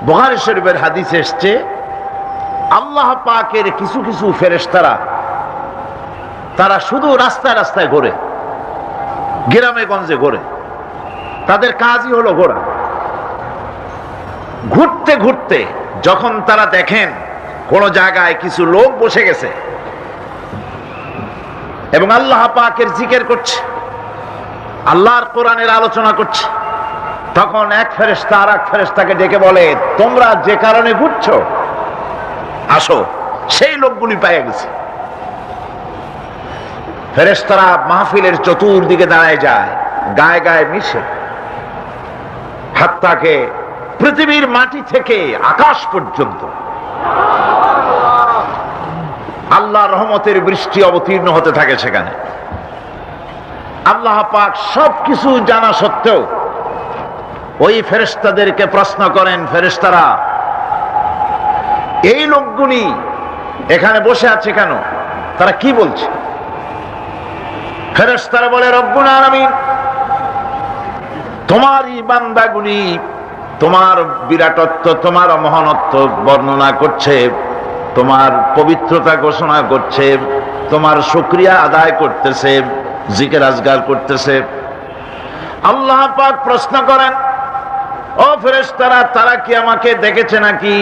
বুখারী শরীফের হাদিসে এসেছে, আল্লাহ পাকের কিছু কিছু ফেরেশতারা তারা শুধু রাস্তায় রাস্তায় ঘোরে, গ্রামে গঞ্জে ঘোরে, তাদের কাজই হলো ঘোরা। ঘুরতে ঘুরতে যখন তারা দেখেন কোন জায়গায় কিছু লোক বসে গেছে এবং আল্লাহ পাকের জিকির করছে, আল্লাহর কোরআনের আলোচনা করছে, তখন এক ফেরেশতা আর এক ফেরেশতাকে ডেকে বলে, তোমরা যে কারণে ঘুরছো আসো, সেই লোকগুলি পেয়ে গেছে। ফেরেশতারা মাহফিলের চতুর্দিকে দাঁড়ায় যায়, গায়ে গায়ে মিশে, হাত্তাকে পৃথিবীর মাটি থেকে আকাশ পর্যন্ত আল্লাহর রহমতের বৃষ্টি অবতীর্ণ হতে থাকে সেখানে। আল্লাহ পাক সবকিছু জানা সত্ত্বেও ওই ফেরেশতাদেরকে প্রশ্ন করেন, ফেরেশতারা এই লোকগুলি এখানে বসে আছে কেন, তারা কি বলছে? ফেরেশতারা বলে, রব্বুল আলামিন তোমারই বান্দাগুলি তোমার বিরাটত্ব, তোমার মহানত্ব বর্ণনা করছে, তোমার পবিত্রতা ঘোষণা করছে, তোমার শুকরিয়া আদায় করতেছে, জিকির আজগার করতেছে। আল্লাহ পাক প্রশ্ন করেন, ও ফেরেশতারা তারা কি আমাকে দেখেছে নাকি?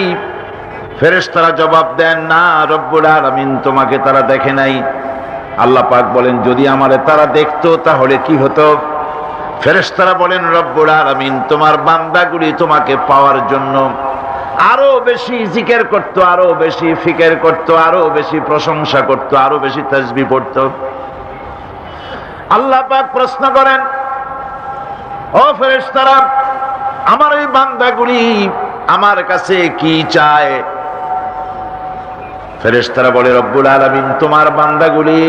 ফেরেশতারা জবাব দেন, না রব্বুল আলামিন তোমাকে তারা দেখে নাই। আল্লাহ পাক বলেন, যদি আমারে তারা দেখতো তাহলে কি হতো? ফেরেশতারা বলেন, রব্বুল আলামিন তোমার বান্দাগুলি তোমাকে পাওয়ার জন্য আরো বেশি জিকির করত, আরো বেশি ফিকির করত, আরো বেশি প্রশংসা করত, আরো বেশি তাসবিহ পড়ত। আল্লাহ পাক প্রশ্ন করেন, ও ফেরেশতারা আমার এই বান্দাগুলি আমার কাছে কি চায়? ফেরেশতারা বলে, রব্বুল আলামিন তোমার বান্দাগুলি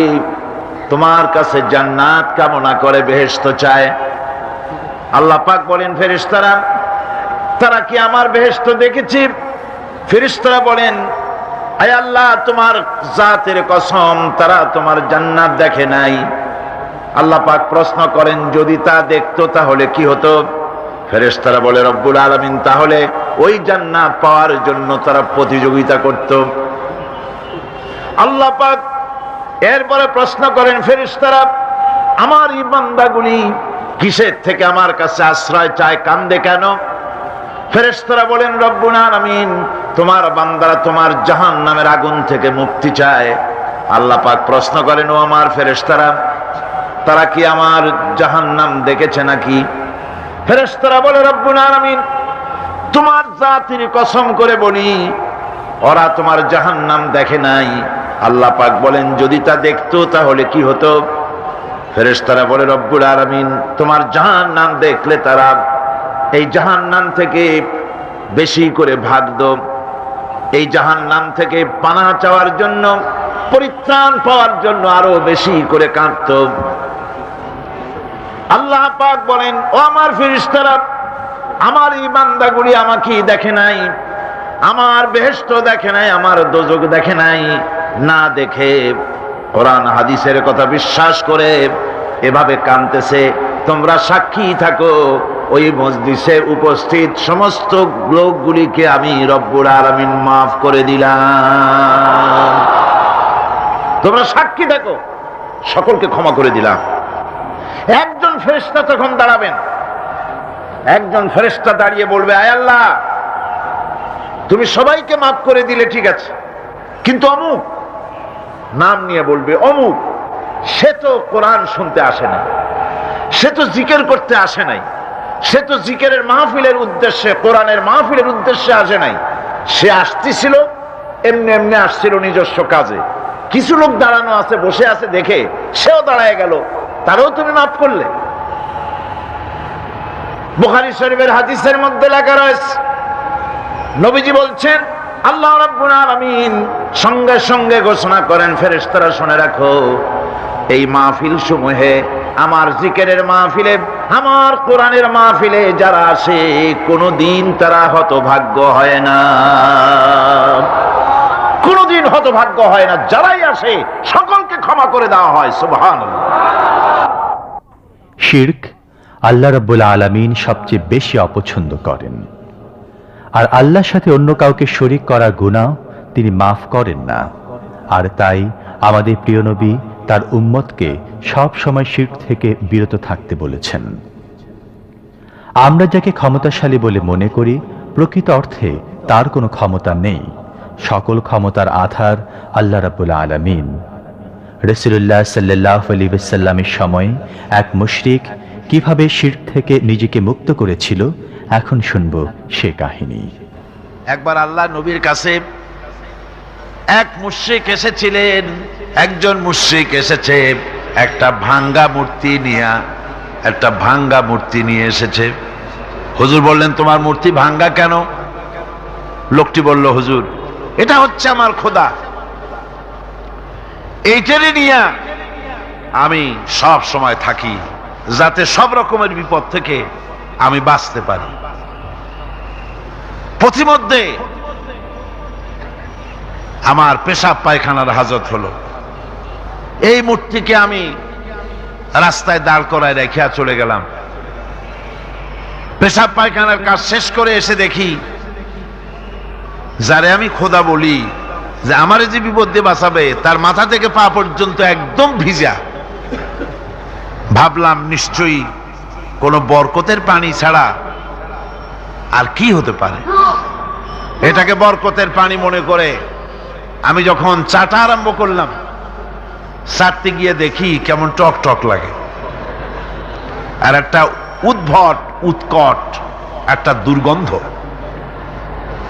তোমার কাছে জান্নাত কামনা করে, বেহেশত চায়। আল্লাহ পাক বলেন, ফেরেশতারা তারা কি আমার বেহেশত দেখেছে? ফেরেশতারা বলেন, আয় আল্লাহ তোমার জাতের কসম তারা তোমার জান্নাত দেখে নাই। আল্লাহ পাক প্রশ্ন করেন, যদি তা দেখতো তাহলে কি হতো? ফেরেশতারা বলে, রব্বুল আলামিন তাহলে ওই জান্নাত পাওয়ার জন্য তারা প্রতিযোগিতা করত। আল্লাহ পাক এরপরে প্রশ্ন করেন, ফেরেশতারা আমার এই বান্দাগুলি কিসের থেকে আমার কাছে আশ্রয় চায়, কান্দে কেন? ফেরেশতারা বলেন, রব্বুল আলামিন তোমার বান্দারা তোমার জাহান্নামের আগুন থেকে মুক্তি চায়। আল্লাহ পাক প্রশ্ন করেন, ও আমার ফেরেশতারা তারা কি আমার জাহান্নাম দেখেছে নাকি? ফেরেশতারা বলে, রব্বুল আলামিন তোমার জাতির কসম করে বলি ওরা তোমার জাহান্নাম দেখে নাই। আল্লাহ পাক বলেন, যদি তা দেখতো তাহলে কি হতো? ফেরেশতারা বলে, রব্বুল আলামিন তোমার জাহান্নাম দেখলে তারা এই জাহান্নাম থেকে বেশি করে ভাগতো, এই জাহান্নাম থেকে পানাহ চাওয়ার জন্য, পরিত্রাণ পাওয়ার জন্য আরো বেশি করে কাঁদতো। আল্লাহ পাক বলেন, ও আমার ফেরেশতারা আমার এই বান্দাগুলি আমাকে দেখে নাই, আমার বেহেশত দেখে নাই, আমার দোজখ দেখে নাই। না দেখে কোরআন হাদিসের কথা বিশ্বাস করে এভাবে কাঁদতেছে। তোমরা সাক্ষী থাকো, ওই মজলিসে উপস্থিত সমস্ত লোকগুলিকে আমি রব্বুল আলামিন মাফ করে দিলাম। তোমরা সাক্ষী থাকো, সকলকে ক্ষমা করে দিলাম। একজন ফেরেশতা তখন দাঁড়াবেন, একজন ফেরেশতা দাঁড়িয়ে বলবে, আয় আল্লাহ তুমি সবাইকে মাফ করে দিলে ঠিক আছে, কিন্তু অমুক, নাম নিয়ে বলবে, অমুক সে তো কোরআন শুনতে আসে নাই, সে তো জিকির করতে আসে নাই, সে তো জিকিরের মাহফিলের উদ্দেশ্যে, কোরআনের মাহফিলের উদ্দেশ্যে আসে নাই, সে আসতেছিল এমনি এমনি আসছিল নিজস্ব কাজে। কিছু লোক দাঁড়ানো আছে, বসে আছে দেখে সেও দাঁড়ায় গেল, তারও তুমি মাফ করলে। বুখারী শরীফের হাদিসের মধ্যে লেখা রয়েছে, নবীজি বলছেন, আল্লাহ রাব্বুল আলামিন সঙ্গে সঙ্গে ঘোষণা করেন, ফেরেশতারা শুনে রাখো, এই মাহফিল সমূহে, আমার জিকিরের মাহফিলে, আমার কোরআনের মাহফিলে যারা আসে কোনদিন তারা হতভাগ্য হয় না, কোনদিন হতভাগ্য হয় না। যারাই আসে সকলকে ক্ষমা করে দেওয়া হয়। সুবহানাল্লাহ। শিরক আল্লাহ রাব্বুল আলামিন সবচেয়ে বেশি অপছন্দ করেন। আর আল্লাহর সাথে অন্য কাউকে শরীক করার গুনাহ তিনি মাফ করেন না। আর তাই আমাদের প্রিয় নবী তার উম্মতকে সব সময় শিরক থেকে বিরত থাকতে বলেছেন। আমরা যাকে ক্ষমতাশালী বলে মনে করি, প্রকৃত অর্থে তার কোনো ক্ষমতা নেই। সকল ক্ষমতার আধার আল্লাহ রাব্বুল আলামিন। রাসূলুল্লাহ সাল্লাল্লাহু আলাইহি ওয়াসাল্লামের সময় এক মুশরিক কিভাবে শিরক থেকে নিজেকে মুক্ত করেছিল, এখন শুনব সে কাহিনী। একবার আল্লাহ নবীর কাছে এক মুশরিক এসেছিলেন। একজন মুশরিক এসেছে একটা ভাঙ্গা মূর্তি নিয়ে এসেছে। হুজুর বললেন, তোমার মূর্তি ভাঙ্গা কেন? লোকটি বলল, হুজুর, এটা হচ্ছে আমার খোদা, এইটারে নিয়ে আমি সব সময় থাকি, যাতে সব রকমের বিপদ থেকে আমি বাঁচতে পারি। প্রতিমধ্যে আমার পেশাব পায়খানার হাজত হলো, এই মূর্তিকে আমি রাস্তায় দাঁড় করায় রেখে চলে গেলাম। পেশাব পায়খানার কাজ শেষ করে এসে দেখি, যারে আমি খোদা বলি, যে আমারে যে বিপদ দিয়ে বাঁচাবে, তার মাথা থেকে পা পর্যন্ত একদম ভিজা। ভাবলাম নিশ্চয়ই কোনো বরকতের পানি ছাড়া আর কি হতে পারে। এটাকে বরকতের পানি মনে করে আমি যখন চাটা আরম্ভ করলাম, চাটতে গিয়ে দেখি কেমন টক টক লাগে, আর একটা উৎকট একটা দুর্গন্ধ,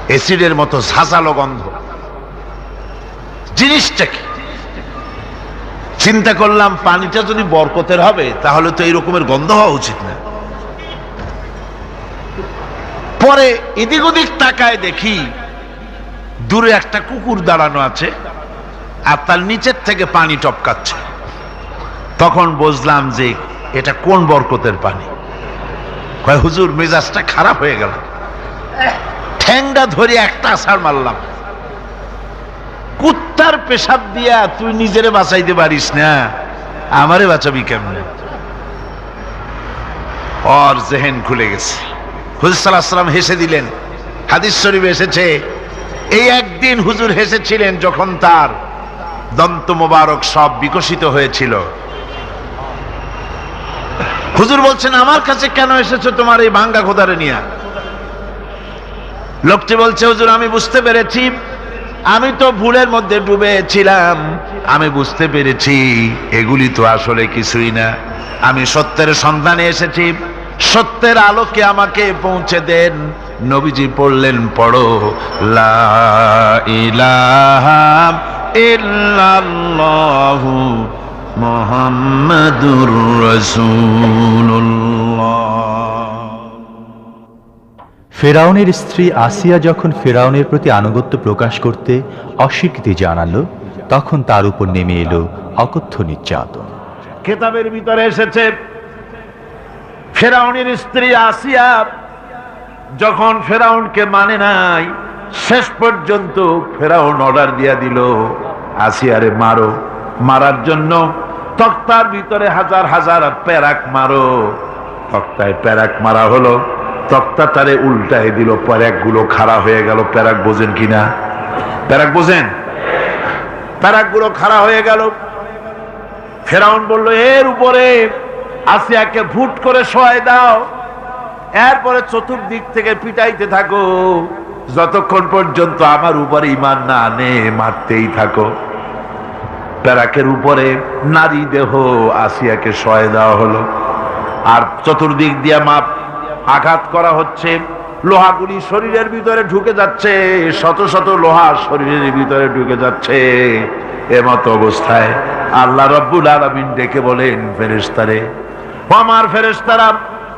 অ্যাসিডের মতো ঝাঁঝালো গন্ধ। জিনিসটা কি? চিন্তা করলাম, পানিটা যদি বরকতের হবে তাহলে তো এই রকমের গন্ধ হওয়া উচিত না। পরে এদিক ওদিক তাকায় দেখি দূরে একটা কুকুর দাঁড়ানো আছে, আর তার নিচের থেকে পানি টপকাচ্ছে। তখন বুঝলাম যে এটা কোন বরকতের পানি। কয়, হুজুর, মেজাজটা খারাপ হয়ে গেল, ঠ্যাংটা ধরে একটা আছাড় মারলাম। কুত্তার পেশাব দিয়া তুই নিজেরে বাঁচাইতে পারিস না, আমারে বাঁচাবি কেমনে? ওর জেহেন খুলে গেছে। হুজুর সাল্লাল্লাহু আলাইহি ওয়াসাল্লাম হেসে দিলেন। হাদিস শরীফে এসেছে, এই একদিন হুজুর হেসেছিলেন যখন তার দন্ত মোবারক সব বিকশিত হয়েছিল। হুজুর বলছেন, আমার কাছে কেন এসেছো তোমার এই ভাঙ্গা খোদারে নিয়ে? লোকটি বলছে, হুজুর, আমি বুঝতে পেরেছি, আমি তো ভুলের মধ্যে ডুবেছিলাম, আমি বুঝতে পেরেছি এগুলি তো আসলে কিছুই না, আমি সত্যের সন্ধানে এসেছি, সত্যের আলোকে আমাকে পৌঁছে দেন। নবীজি পড়লেন, পড়ো লা ইলাহা ইল্লাল্লাহু মুহাম্মাদুর রাসূলুল্লাহ। ফেরাউনের স্ত্রী আসিয়া যখন ফেরাউনের প্রতি আনুগত্য প্রকাশ করতে অস্বীকৃতি জানালো, তখন তার উপর নেমে এলো অকথ্য নির্যাতন। কিতাবের ভিতরে এসেছে, ফেরাউনের স্ত্রী আসিয়া যখন ফেরাউনকে মানে নাই, শেষ পর্যন্ত ফেরাউন অর্ডার দিয়া দিল, আসিয়ারে মারো। মারার জন্য তক্তার ভিতরে হাজার হাজার প্যারাক মারো। তক্তায় প্যারাক মারা হলো, তক্তা তারে উল্টায় দিল, প্যারাক গুলো খাড়া হয়ে গেল। প্যারাক বোঝেন কিনা? প্যারাক বোঝেন? প্যারাক গুলো খাড়া হয়ে গেল। ফেরাউন বলল, এর উপরে আসিয়াকে ফুট করে শোয়াই দাও, এরপরে চতুর্দিক থেকে পিটাইতে থাকো, যতক্ষণ পর্যন্ত আমার উপরে ঈমান না আনে মারতেই থাকো। প্যারাকের উপরে নারী দেহ আসিয়াকে শোয়াই দেওয়া হলো, আর চতুর্দিক দিয়ে আঘাত করা হচ্ছে। লোহাগুলি শরীরের ভিতরে ঢুকে যাচ্ছে, শত শত লোহা শরীরের ভিতরে ঢুকে যাচ্ছে। এমত অবস্থায় আল্লাহ রাব্বুল আলামিন ডেকে বলেন, ফেরেশতারে, আমার ফেরেশতারা,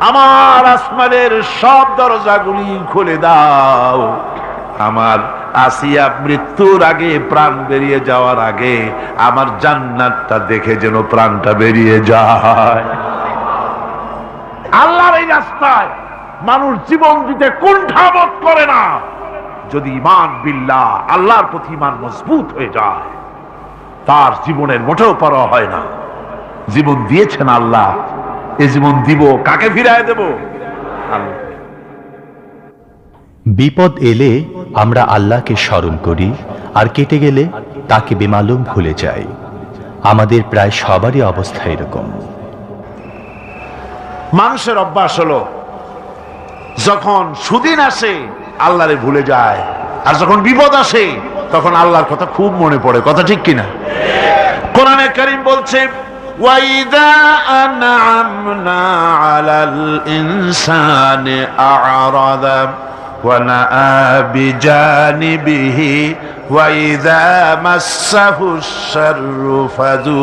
আমার আসমানের সব দরজাগুলি খুলে দাও, আমার আসিয়া মৃত্যুর আগে, প্রাণ বেরিয়ে যাওয়ার আগে আমার জান্নাতটা দেখে যেন প্রাণটা বেরিয়ে যায়। আল্লাহর এই রাস্তায় মানুষ জীবন দিতে কুণ্ঠাবোধ করে না, যদি ঈমান বিল্লাহ, আল্লাহর প্রতি ঈমান মজবুত হয়ে যায়, তার জীবনের মোটেও পরোয়া হয় না। জীবন দিয়েছেন আল্লাহ, এই জীবন দিব, কাকে ফিরায় দেব? বিপদ এলে আমরা আল্লাহকে স্মরণ করি, আর কেটে গেলে তাকে বেমালুম ভুলে যাই। আমাদের প্রায় সবারই অবস্থা এরকম। মানুষের অভ্যাস হলো যখন সুদিন আসে আল্লাহরে ভুলে যায়, আর যখন বিপদ আসে তখন আল্লাহর কথা খুব মনে পড়ে। কথা ঠিক কিনা? কোরআনে কারীম বলছে, ওয়াইদা আনআমনা আলাল ইনসানি আ'রাদা ওয়া নাআ বিজানিবিহি ওয়াইদা মাসসাহুশ শাররু ফাযু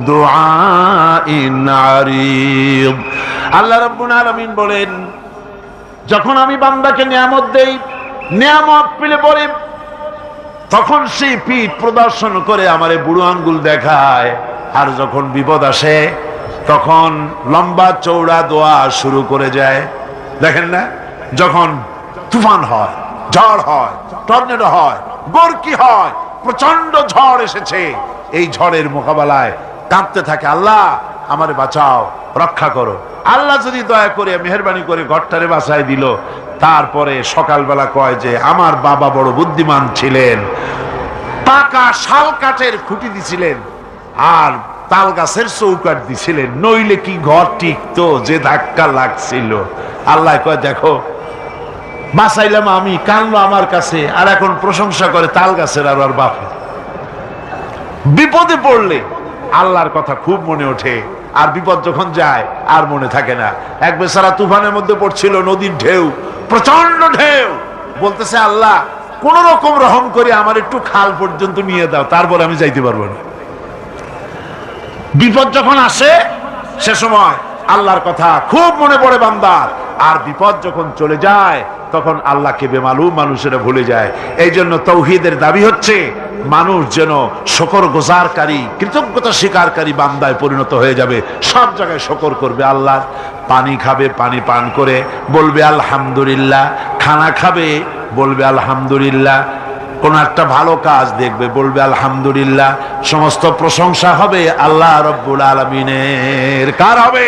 দুআইন আরিদ। আল্লাহ রাব্বুল আলামিন বলেন, যখন আমি বান্দাকে নিয়ামত দেই, নিয়ামত পেলে পরে তখন সেই পিঠ প্রদর্শন করে আমারে বুড়ো আঙ্গুল দেখায়, আর যখন বিপদ আসে তখন লম্বা চৌড়া দোয়া শুরু করে যায়। দেখেন না, যখন তুফান হয়, ঝড় হয়, টর্নেডো হয়, বরকি হয়, প্রচন্ড ঝড় এসেছে, এই ঝড়ের মোকাবেলায় কাঁদতে থাকে, আল্লাহ আমারে বাঁচাও, রক্ষা করো। আল্লাহ যদি দয়া করে মেহেরবানি করে ঘরটারে বাঁচায় দিল, তারপরে সকালবেলা কয় যে আমার বাবা বড় বুদ্ধিমান ছিলেন, পাকা শাল কাঠের খুঁটি দিছিলেন আর তাল গাছের চৌকাঠ দিছিলেন, নইলে কি ঘর টিকতো, যে ধাক্কা লাগছিল। আল্লাহ কয় দেখো বাঁচাইলাম আমি, কানলো আমার কাছে, আর এখন প্রশংসা করে তাল গাছের আর ওর বাপ। বিপদে পড়লে আল্লাহর কথা খুব মনে ওঠে, আর বিপদ যখন যায় আর মনে থাকে না। এক বেচারা তুফানের মধ্যে পড়ছিল, নদীর ঢেউ, প্রচন্ড ঢেউ, বলতেছে আল্লাহ কোন রকম রহম করে আমার একটু খাল পর্যন্ত নিয়ে দাও, তারপর আমি যাইতে পারবো না। বিপদ যখন আসে সে সময় আল্লাহর কথা খুব মনে পড়ে বান্দার, আর বিপদ যখন চলে যায় তখন আল্লাহকে বেমালুম মানুষেরা ভুলে যায়। এই জন্য তাওহীদের দাবি হচ্ছে মানুষ যেন শুকর গুজারকারী, কৃতজ্ঞতা স্বীকারকারী বান্দায় পরিণত হয়ে যাবে, সব জায়গায় শুকর করবে আল্লাহ। পানি খাবে, পানি পান করে বলবে আলহামদুলিল্লাহ, খানা খাবে বলবে আলহামদুলিল্লাহ, কোন একটা ভালো কাজ দেখবে বলবে আলহামদুলিল্লাহ। সমস্ত প্রশংসা হবে আল্লাহ রাব্বুল আলামিনের। কার হবে?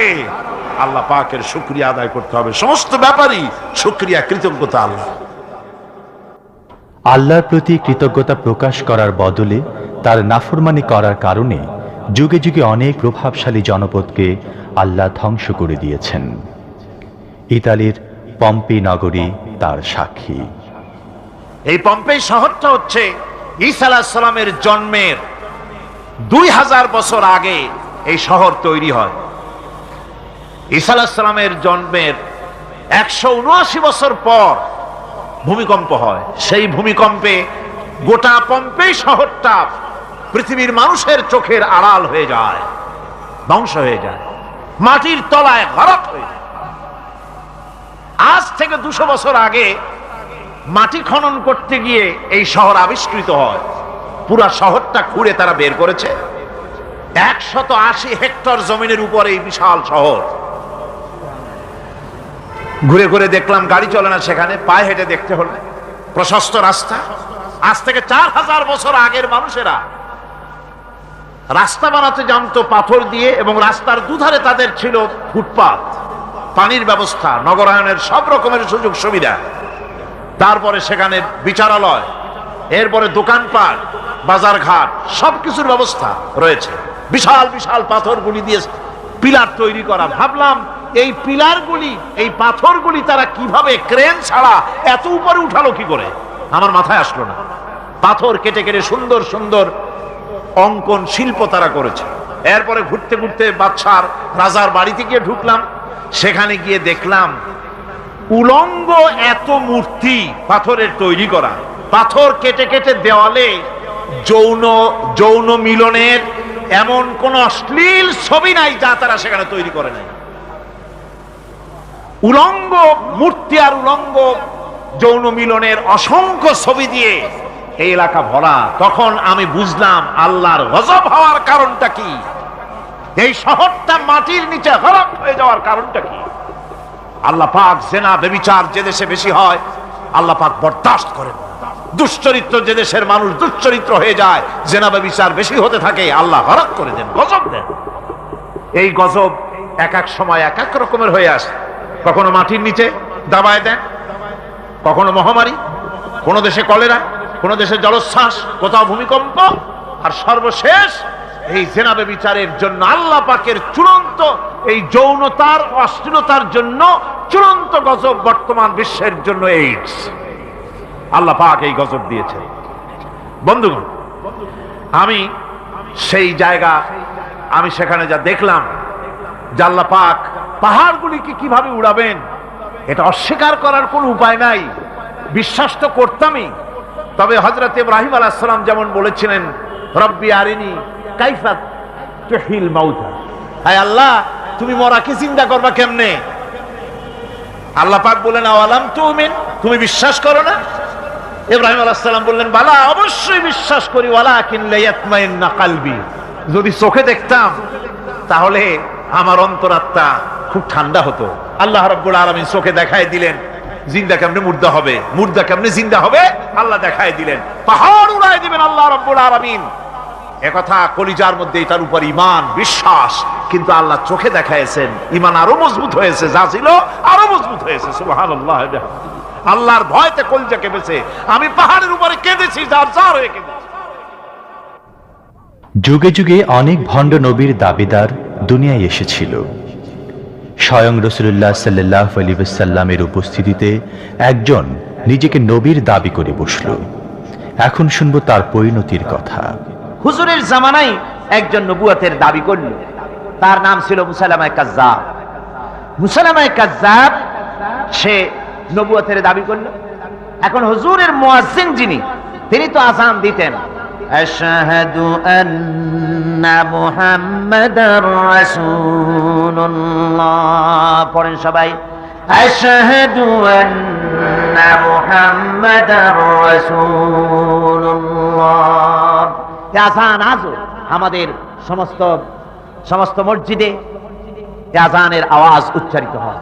আল্লাহ পাকের শুকরিয়া আদায় করতে হবে। সমস্ত ব্যাপারই শুকরিয়া, কৃতজ্ঞতা আল্লাহ। আল্লাহর প্রতি কৃতজ্ঞতা প্রকাশ করার বদলে তার নাফরমানি করার কারণে যুগে যুগে অনেক প্রভাবশালী জনপদকে আল্লাহ ধ্বংস করে দিয়েছেন। ইতালির পম্পি নগরী তার সাক্ষী। এই পম্পেই শহরটা হচ্ছে ঈসা আলাইহিস সালামের জন্মের 2000 বছর আগে এই শহর তৈরি হয়। ঈসা আলাইহিস সালামের জন্মের 179 বছর পর ভূমিকম্প হয়। সেই ভূমিকম্পে গোটা পম্পেই শহরটা পৃথিবীর মানুষের চোখের আড়াল হয়ে যায়, ধ্বংস হয়ে যায়, মাটির তলায় গরক হয়ে যায়। আজ থেকে 200 বছর আগে মাটি খনন করতে গিয়ে এই শহর আবিষ্কৃত হয়। পুরা শহরটা খুঁড়ে তারা বের করেছে। 180 হেক্টর জমিনের উপরে এই বিশাল শহর। ঘুরে ঘুরে দেখলাম, গাড়ি চলে না সেখানে, পায়ে হেঁটে দেখতে হলো। প্রশস্ত রাস্তা। আজ থেকে 4000 বছর আগের মানুষেরা রাস্তা বানাতে জানতো পাথর দিয়ে, এবং রাস্তার দুধারে তাদের ছিল ফুটপাত, পানির ব্যবস্থা, নগরায়নের সব রকমের সুযোগ সুবিধা। তারপরে সেখানে বিচারালয়, এরপরে দোকানপাট, বাজারঘাট, সবকিছুর ব্যবস্থা রয়েছে। বিশাল বিশাল পাথরগুলি দিয়ে পিলার তৈরি করা। ভাবলাম এই পিলারগুলি, এই পাথরগুলি তারা কিভাবে ক্রেন ছাড়া এত উপরে উঠালো কি করে, আমার মাথায় আসলো না। পাথর কেটে কেটে সুন্দর সুন্দর অঙ্কন শিল্প তারা করেছে। এরপরে ঘুরতে ঘুরতে বাদশার রাজার বাড়িতে গিয়ে ঢুকলাম। সেখানে গিয়ে দেখলাম উলঙ্গ এত মূর্তি পাথরের তৈরি করা। পাথর কেটে কেটে দেওয়ালে যৌন মিলনের এমন কোন অশ্লীল ছবি নাই যা তারা সেখানে তৈরি করে নাই। উলঙ্গ মূর্তি আর উলঙ্গ যৌন মিলনের অসংখ্য ছবি দিয়ে এই এলাকা ভরা। তখন আমি বুঝলাম আল্লাহর গজব হওয়ার কারণটা কি, এই শহরটা মাটির নিচে গরক হয়ে যাওয়ার কারণটা কি। আল্লাহ পাক জেনা ব্যভিচার যে দেশে বেশি হয় আল্লাহ পাক বরদাস্ত করেন। দুশ্চরিত্র যে দেশের মানুষ দুশ্চরিত্র হয়ে যায়, জেনা ব্যভিচার বেশি হতে থাকে, আল্লাহ গরক করে দেন, গজব দেন। এই গজব এক এক সময় এক এক রকমের হয়ে আসে। কখনো মাটির নিচে দাবায় দেন, কখনো মহামারী, কোন দেশে কলেরা, কোন দেশে জলোচ্ছ্বাস, কোথাও ভূমিকম্প, আর সর্বশেষ এই জেনাবে বিচারের জন্য আল্লাহ পাকের চূড়ান্ত এই যৌনতার অশ্লীলতার জন্য চূড়ান্ত গজব বর্তমান বিশ্বের জন্য এইডস। আল্লাহ পাক এই গজব দিয়েছেন। বন্ধুগণ, আমি সেই জায়গা, আমি সেখানে যা দেখলাম যে আল্লাহ পাক পাহাড়গুলিকে কিভাবে উড়াবেন, এটা অস্বীকার করার কোনো উপায় নাই। বিশ্বাস তো করতামই, তবে হযরত ইব্রাহিম আলাইহিস সালাম যেমন বলেছিলেন, রব্বি আরিনি কাইফা তুহিল মাউতা, হায় আল্লাহ তুমি মরাকে জিন্দা করবা কেমনে? আল্লাহ পাক বলেন, আওয়ালাম তুমিন, তুমি বিশ্বাস করো না? ইব্রাহিম আলাইহিস সালাম বললেন, বালা, অবশ্যই বিশ্বাস করি, ওয়ালাকিন লিয়াতমাইন্না কলবি, যদি চোখে দেখতাম তাহলে আমার অন্তরাত্মা খুব ঠান্ডা হতো। আল্লাহ রাব্বুল আলামিন চোখে দেখায় দিলেন জিন্দা কেমনে মুর্দা হবে, মুর্দা কেমনে জিন্দা হবে, আল্লাহ দেখায় দিলেন। পাহাড় উড়ায় দিবেন আল্লাহ রাব্বুল আলামিন। একথা কলিজার মধ্যে এটার উপর ঈমান বিশ্বাস, কিন্তু আল্লাহ চোখে দেখায়ছেন, ঈমান আরো মজবুত হয়েছে, যা ছিল আরো মজবুত হয়েছে। সুবহানাল্লাহ। আল্লাহর ভয়তে কলিজা কেঁপেছে। আমি পাহাড়ের উপরে কেঁদেছি, যার যার হয়ে কেঁদেছি। যুগে যুগে অনেক ভণ্ড নবীর দাবিদার দুনিয়ায় এসেছিল। স্বয়ং রাসূলুল্লাহ সাল্লাল্লাহু আলাইহি ওয়াসাল্লামের উপস্থিতিতে একজন নিজেকে নবীর দাবি করে বসল। এখন শুনবো তার পরিণতির কথা। হুজুরের জামানায় একজন নবুয়তের দাবি করল, তার নাম ছিল মুসাইলামা কাজ্জাব। মুসাইলামা কাজ্জাব সে নবুয়তের দাবি করল। এখন হুজুরের মুয়াজ্জিন যিনি, তিনি তো আযান দিতেন, আশহাদু আন্না মুহাম্মাদার রাসূলুল্লাহ, পড়েন সবাই, আশহাদু আন্না মুহাম্মাদার রাসূলুল্লাহ। আযান আজও আমাদের সমস্ত মসজিদে আযানের আওয়াজ উচ্চারিত হয়,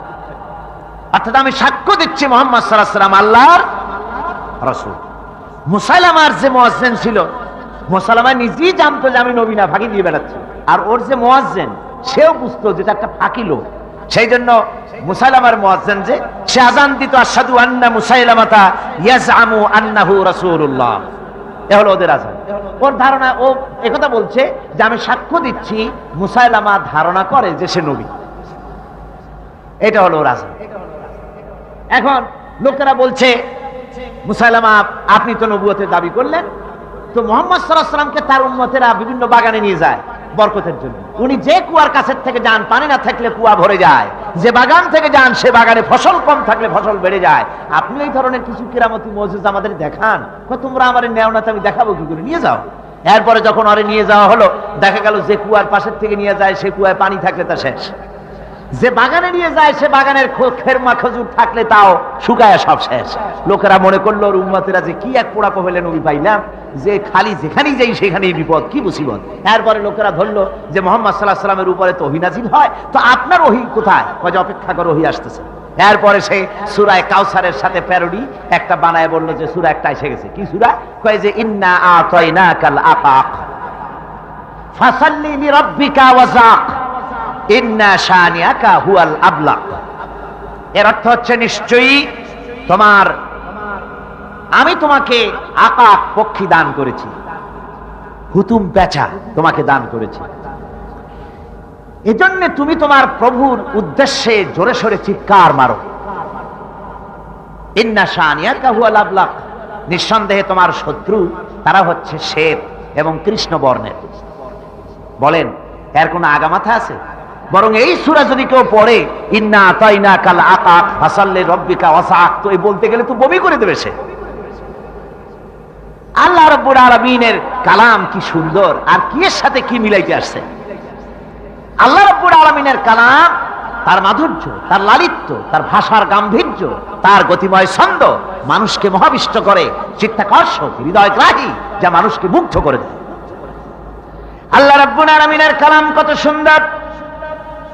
অর্থাৎ আমি সাক্ষ্য দিচ্ছি মুহাম্মদ সাল্লাল্লাহু আলাইহি ওয়াসাল্লাম আল্লাহর রাসূল। মুসাইলামার যে মুয়াজ্জিন ছিল, মুসাইলামা নিজেই জানতো যে আমি নবী না, ফাঁকি দিয়ে বেড়াচ্ছি, আর ওর যে মুয়াজ্জিন সেও বুঝতো যেটা একটা ফাঁকি লোক। সেই জন্য মুসাইলামার মুয়াজ্জিন যে সে আযান দিত, আশহাদু আন্না মুসাইলামাতা ইয়াজআমু আন্নাহু রাসূলুল্লাহ, এ হলো ওদের আযান। ওর ধারণা, ও একথা বলছে যে আমি সাক্ষ্য দিচ্ছি মুসাইলামা ধারণা করে যে সে নবী, এটা হলো ওর আযান। এখন লোকেরা বলছে, মুসাইলামা আপনি তো নবুয়তের দাবি করলেন, তো মুহাম্মদ সাল্লাল্লাহু আলাইহি ওয়াসাল্লামকে তার উম্মতেরা বিভিন্ন বাগানে নিয়ে যায় বরকতের জন্য। উনি যে কুয়ার কাছের থেকে যান, পানি না থাকলে কুয়া ভরে যায়, যে বাগান থেকে যান সে বাগানে ফসল কম থাকলে ফসল বেড়ে যায়। আপনি এই ধরনের কিছু কিরামতি মুজিজা আমাদের দেখান। তোমরা আমারে নেও না, আমি দেখাবো কি করে, নিয়ে যাও। এরপরে যখন ওরে নিয়ে যাওয়া হলো, দেখা গেল যে কুয়ার পাশের থেকে নিয়ে যায় সে কুয়ায় পানি থাকলে তা শেষ, যে বাগানে নিয়ে যায় সে বাগানের খেরমা খেজুর থাকলে তাও শুকায় সব শেষ। লোকেরা মনে করলো ওর উম্মতেরা যে কি এক পোড়া কবেলে নবী পাইলাম, যে খালি যেখানেই যাই সেখানেই বিপদ, কি মুসিবত। এরপরে লোকেরা ধরলো যে মুহাম্মদ সাল্লাল্লাহু আলাইহি ওয়াসাল্লামের উপরে তো ওহী নাযিল হয়, তো আপনার ওহী কোথায়? কয় যে অপেক্ষা করো, ওহী আসতেছে। এরপরে সে সূরা কাউসারের সাথে প্যারোডি একটা বানায় বলল যে সূরা একটা এসে গেছে। কি সূরা? কয় যে ইন্না আতাইনাকাল আকাক ফাসাল্লি লিরাব্বিকা ওয়াজাক ইন্না শানিয়াকা হুয়াল আবলাক। এর অর্থ হচ্ছে নিশ্চয়ই আমি তোমাকে আকাক পক্ষী দান করেছি, হুতুম পেঁচা তোমাকে দান করেছি, এজন্য তুমি তোমার প্রভুর উদ্দেশ্যে জোরে সোরে চিৎকার মারো। ইন্না শানিয়াকা হুয়াল আবলাক, নিঃসন্দেহে তোমার শত্রু তারা হচ্ছে শ্বেত এবং কৃষ্ণ বর্ণের। বলেন এর কোনো আগামাথা আছে? বরং এই সূরা যদি কেউ পড়ে, ইন্না আতাইনাকাল আকাক ফাসাল্লি রাব্বিকা ওয়াসাক, তো এই বলতে গেলে তো বমি করে দেবে সে। আল্লাহ রাব্বুল আলামিনের কালাম কি সুন্দর, আর কি এর সাথে কি মিলাইতে আসছে। আল্লাহ রাব্বুল আলামিনের কালাম, তার মাধুর্য, তার লালিত্য, তার ভাষার গাম্ভীর্য, তার গতিময় ছন্দ মানুষকে মোহাবিষ্ট করে, চিত্তাকর্ষক, হৃদয়গ্রাহী, যা মানুষকে মুগ্ধ করে দেয়। আল্লাহ রাব্বুল আলামিনের কালাম কত সুন্দর।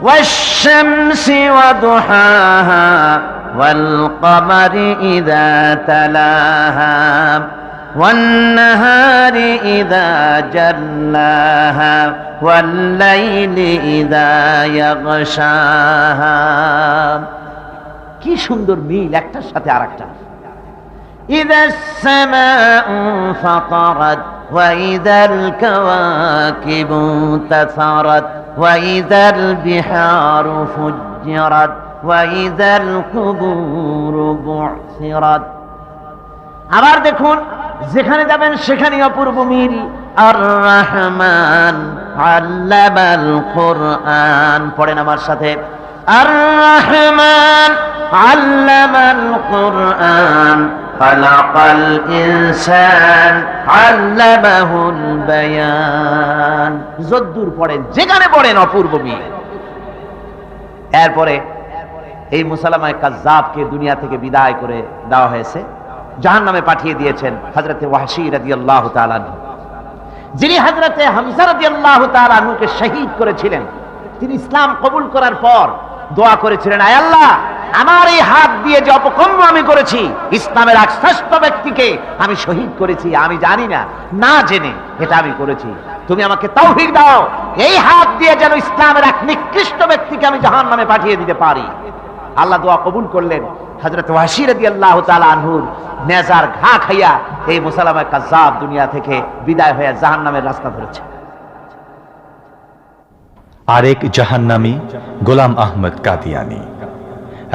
والشمس وضحاها والقمر إذا تلاها والنهار إذا جلاها والليل إذا يغشاها। কি সুন্দর মিল একটার সাথে আরেকটা। إذا السماء انفطرت وإذا الكواكب انتثرت وإذا البحار فجرت وإذا القبور بعثرت। আবার দেখুন, যেখানে যাবেন সেখানে অপূর্ব মিল। আর রহমান আল্লামাল কোরআন, পড়েন আমার সাথে, আর রহমান আল্লামাল কোরআন খালাকাল ইনসান আল্লামাহুল বায়ান। যদ্দূর পড়েন, যেখানে পড়েন অপূর্ব মিল। এরপরে এই মুসালামায়ে কাজ্জাবকে দুনিয়া থেকে বিদায় করে দেওয়া হয়েছে, জাহান্নামে পাঠিয়ে দিয়েছেন হযরতে ওয়াহশী রাদিয়াল্লাহু তাআলা আনহু, যিনি হযরতে হামজা রাদিয়াল্লাহু তাআলা আনহুকে শহীদ করেছিলেন। তিনি ইসলাম কবুল করার পর দোয়া করেছিলেন, আয় আল্লাহ, আমার এই হাত দিয়ে যে অপকর্ম আমি করেছি, ইসলামের এক শ্রেষ্ঠ ব্যক্তিকে আমি শহীদ করেছি, আমি জানি না, না জেনে এটা আমি করেছি, তুমি আমাকে তৌফিক দাও, এই হাত দিয়ে যেন ইসলামের এক নিকৃষ্ট ব্যক্তিকে আমি জাহান্নামে পাঠিয়ে দিতে পারি। আল্লাহ দোয়া কবুল করলেন। হযরত ওয়াহশী রাদিয়াল্লাহু তাআলা আনহুর নেজার ঘা খাইয়া এই মুসালামায়ে কাজ্জাব দুনিয়া থেকে বিদায় হয়ে জাহান্নামের রাস্তা ধরেছে। আরেক জাহান্নামী গোলাম আহমদ কাদিয়ানী।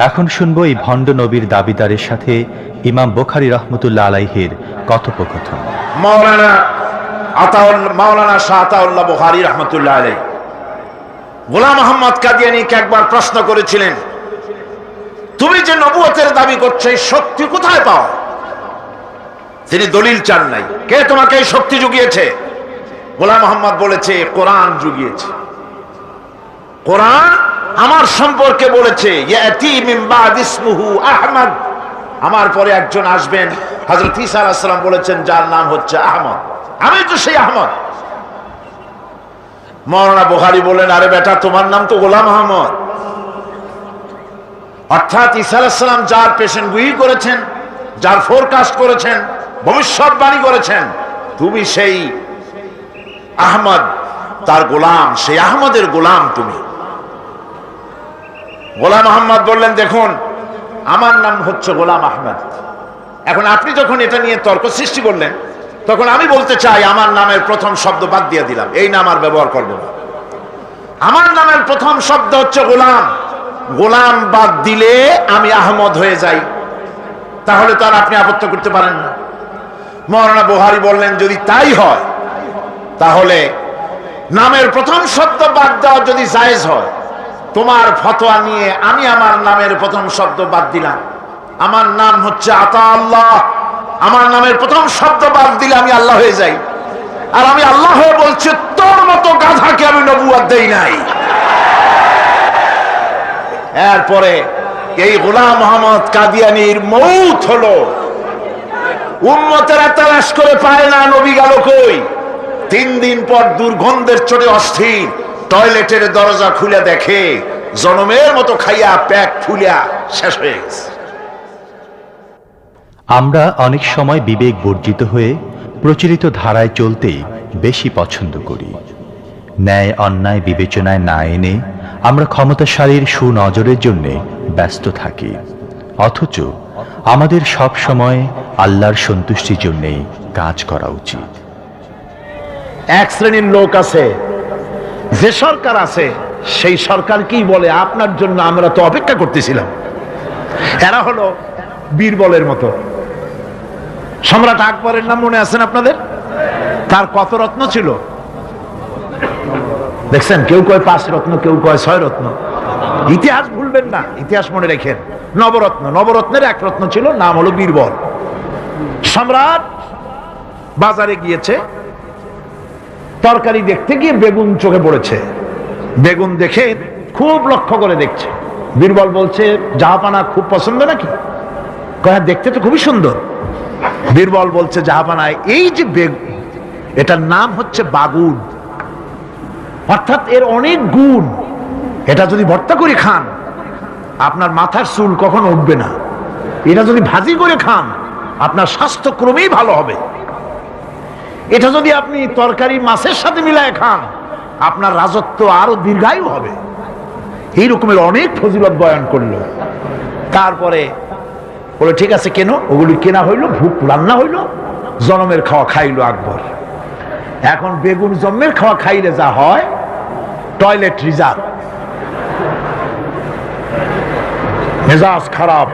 এখন শুনবো এই ভণ্ড নবীর দাবিদারের সাথে ইমাম বুখারী রাহমাতুল্লাহ আলাইহির কথোপকথন। মাওলানা শাহ আতাউল্লাহ বুখারী রাহমাতুল্লাহ আলাইহি গোলাম আহমদ কাদিয়ানীকে একবার প্রশ্ন করেছিলেন, তুমি যে নবুয়তের দাবি করছো, এই শক্তি কোথায় পাও? তিনি দলিল চান নাই। কে তোমাকে এই শক্তি জুগিয়েছে? গোলাম আহমদ বলেছে, কোরআন জুগিয়েছে। কোরআন আমার সম্পর্কে বলেছে, ইয়াতি মিন বাদ ইসমুহু আহমদ, আমার পরে একজন আসবেন, হযরত ঈসা আলাইহিস সালাম বলেছেন, যার নাম হচ্ছে আহমদ, আমি তো সেই আহমদ। মাওলানা বুখারী বলেন, আরে বেটা, তোমার নাম তো গোলাম আহমদ। অর্থাৎ ঈসা আলাইহিস সালাম যার পেশেন্টগুই করেছেন, যার ফোরকাস্ট করেছেন, ভবিষ্যৎবাণী করেছেন, তুমি সেই আহমদ, তার গোলাম, সেই আহমদের গোলাম তুমি। গোলাম আহমদ বললেন, দেখুন, আমার নাম হচ্ছে গোলাম আহমদ। এখন আপনি যখন এটা নিয়ে তর্ক সৃষ্টি করলেন, তখন আমি বলতে চাই, আমার নামের প্রথম শব্দ বাদ দিয়ে দিলাম, এই নাম আর ব্যবহার করব না। আমার নামের প্রথম শব্দ হচ্ছে গোলাম। গোলাম বাদ দিলে আমি আহমদ হয়ে যাই, তাহলে তো আর আপনি আপত্তি করতে পারেন না। মাওলানা বুখারী বললেন, যদি তাই হয়, তাহলে নামের প্রথম শব্দ বাদ দেওয়া যদি জায়েজ হয়, তোমার ফতোয়া নিয়ে আমি আমার নামের প্রথম শব্দ বাদ দিলাম। আমার নাম হচ্ছে আতা আল্লাহ, আমার নামের প্রথম শব্দ বাদ দিলে আমি আল্লাহ হয়ে যাই। আর আমি আল্লাহ হয়ে বলছি, তোর মতো গাধাকে আমি নবুয়ত দেই নাই। এরপরে এই গোলাম আহমদ কাদিয়ানীর মৌত হলো। উম্মতেরা তালাশ করে পায় না, নবী গেল কই। 3 দিন পর দুর্গন্ধের চোটে অস্থির টয়লেটের দরজা খুলে দেখে, জনমের মতো খাইয়া পেট ফুলিয়া শেষ হয়ে গেছে। আমরা অনেক সময় বিবেক বর্জিত হয়ে প্রচলিত ধারায় চলতেই বেশি পছন্দ করি। ন্যায় অন্যায় বিবেচনায় না এনে আমরা ক্ষমতাশালীর সুনজরের জন্য ব্যস্ত থাকি, অথচ আমাদের সব সময় আল্লাহর সন্তুষ্টির জন্যই কাজ করা উচিত। এক শ্রেণীর লোক আছে, যে সরকার আছে সেই সরকার কি বলে, আপনার জন্য আমরা তো অপেক্ষা করতেছিলাম। এরা হলো বীরবলের মতো। সম্রাট আকবরের নাম মনে আছেন আপনাদের? তার কত রত্ন ছিল দেখছেন? কেউ কয় 5 রত্ন, কেউ কয় 6 রত্ন। ইতিহাস ভুলবেন না, ইতিহাস মনে রেখেন। নবরত্ন, নবরত্নের এক রত্ন ছিল, নাম হলো বীরবল। সম্রাট বাজারে গিয়েছে, তরকারি দেখতে গিয়ে বেগুন চোখে পড়েছে। বেগুন দেখে খুব লক্ষ্য করে দেখছে। বীরবল বলছে, জাহাপানা খুব পছন্দ নাকি? কয়, দেখতে তো খুবই সুন্দর। বীরবল বলছে, জাহাপানা, এই যে বেগুন, এটার নাম হচ্ছে বাগুন, অর্থাৎ এর অনেক গুণ। এটা যদি ভর্তা করে খান, আপনার মাথার চুল কখনো উঠবে না। এটা যদি ভাজি করে খান, আপনার স্বাস্থ্য ক্রমেই ভালো হবে। এটা যদি আপনি তরকারি মাছের সাথে মিলায় খান, আপনার রাজত্ব আরো দীর্ঘায়ু হবে। এই রকমের অনেক ফজিলত বয়ান করলো। তারপরে বলে ঠিক আছে, কেন? ওগুলি কেনা হইলো, ভুক রান্না হইলো, জনমের খাওয়া খাইলো আকবর। এখন বেগুন জন্মের খাওয়া খাইলে যা হয়, টয়লেট রিজার্ভ। মেজাজ খারাপ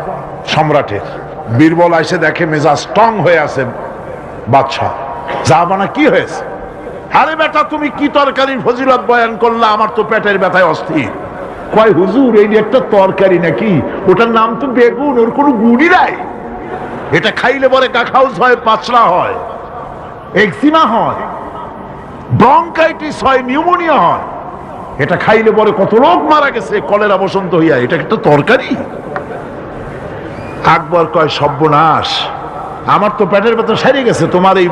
সম্রাটের। বীরবল এসে দেখে মেজাজ স্ট্রং হয়ে আছে বাদশাহ। জাহাপানা কি হয়েছে? আরে বেটা, তুমি কি তরকারির ফজিলত বয়ান করলা? আমার তো পেটের ব্যথায় অস্থির। কয় হুজুর, এই একটা তরকারি নাকি? ওটার নাম তো বেগুন, ওর কোনো গুণই নাই। এটা খাইলে পরে কাখাউস হয়, পাচড়া হয়, এক্সিমা হয়, ব্রঙ্কাইটিস হয়, নিউমোনিয়া হয়। এটা খাইলে পরে কত লোক মারা গেছে কলেরা বসন্ত হইয়া। এটা একটা তরকারি? আকবর কয় সর্বনাশ, আমার তো পেটের ব্যথা সেরে গেছে তোমার এই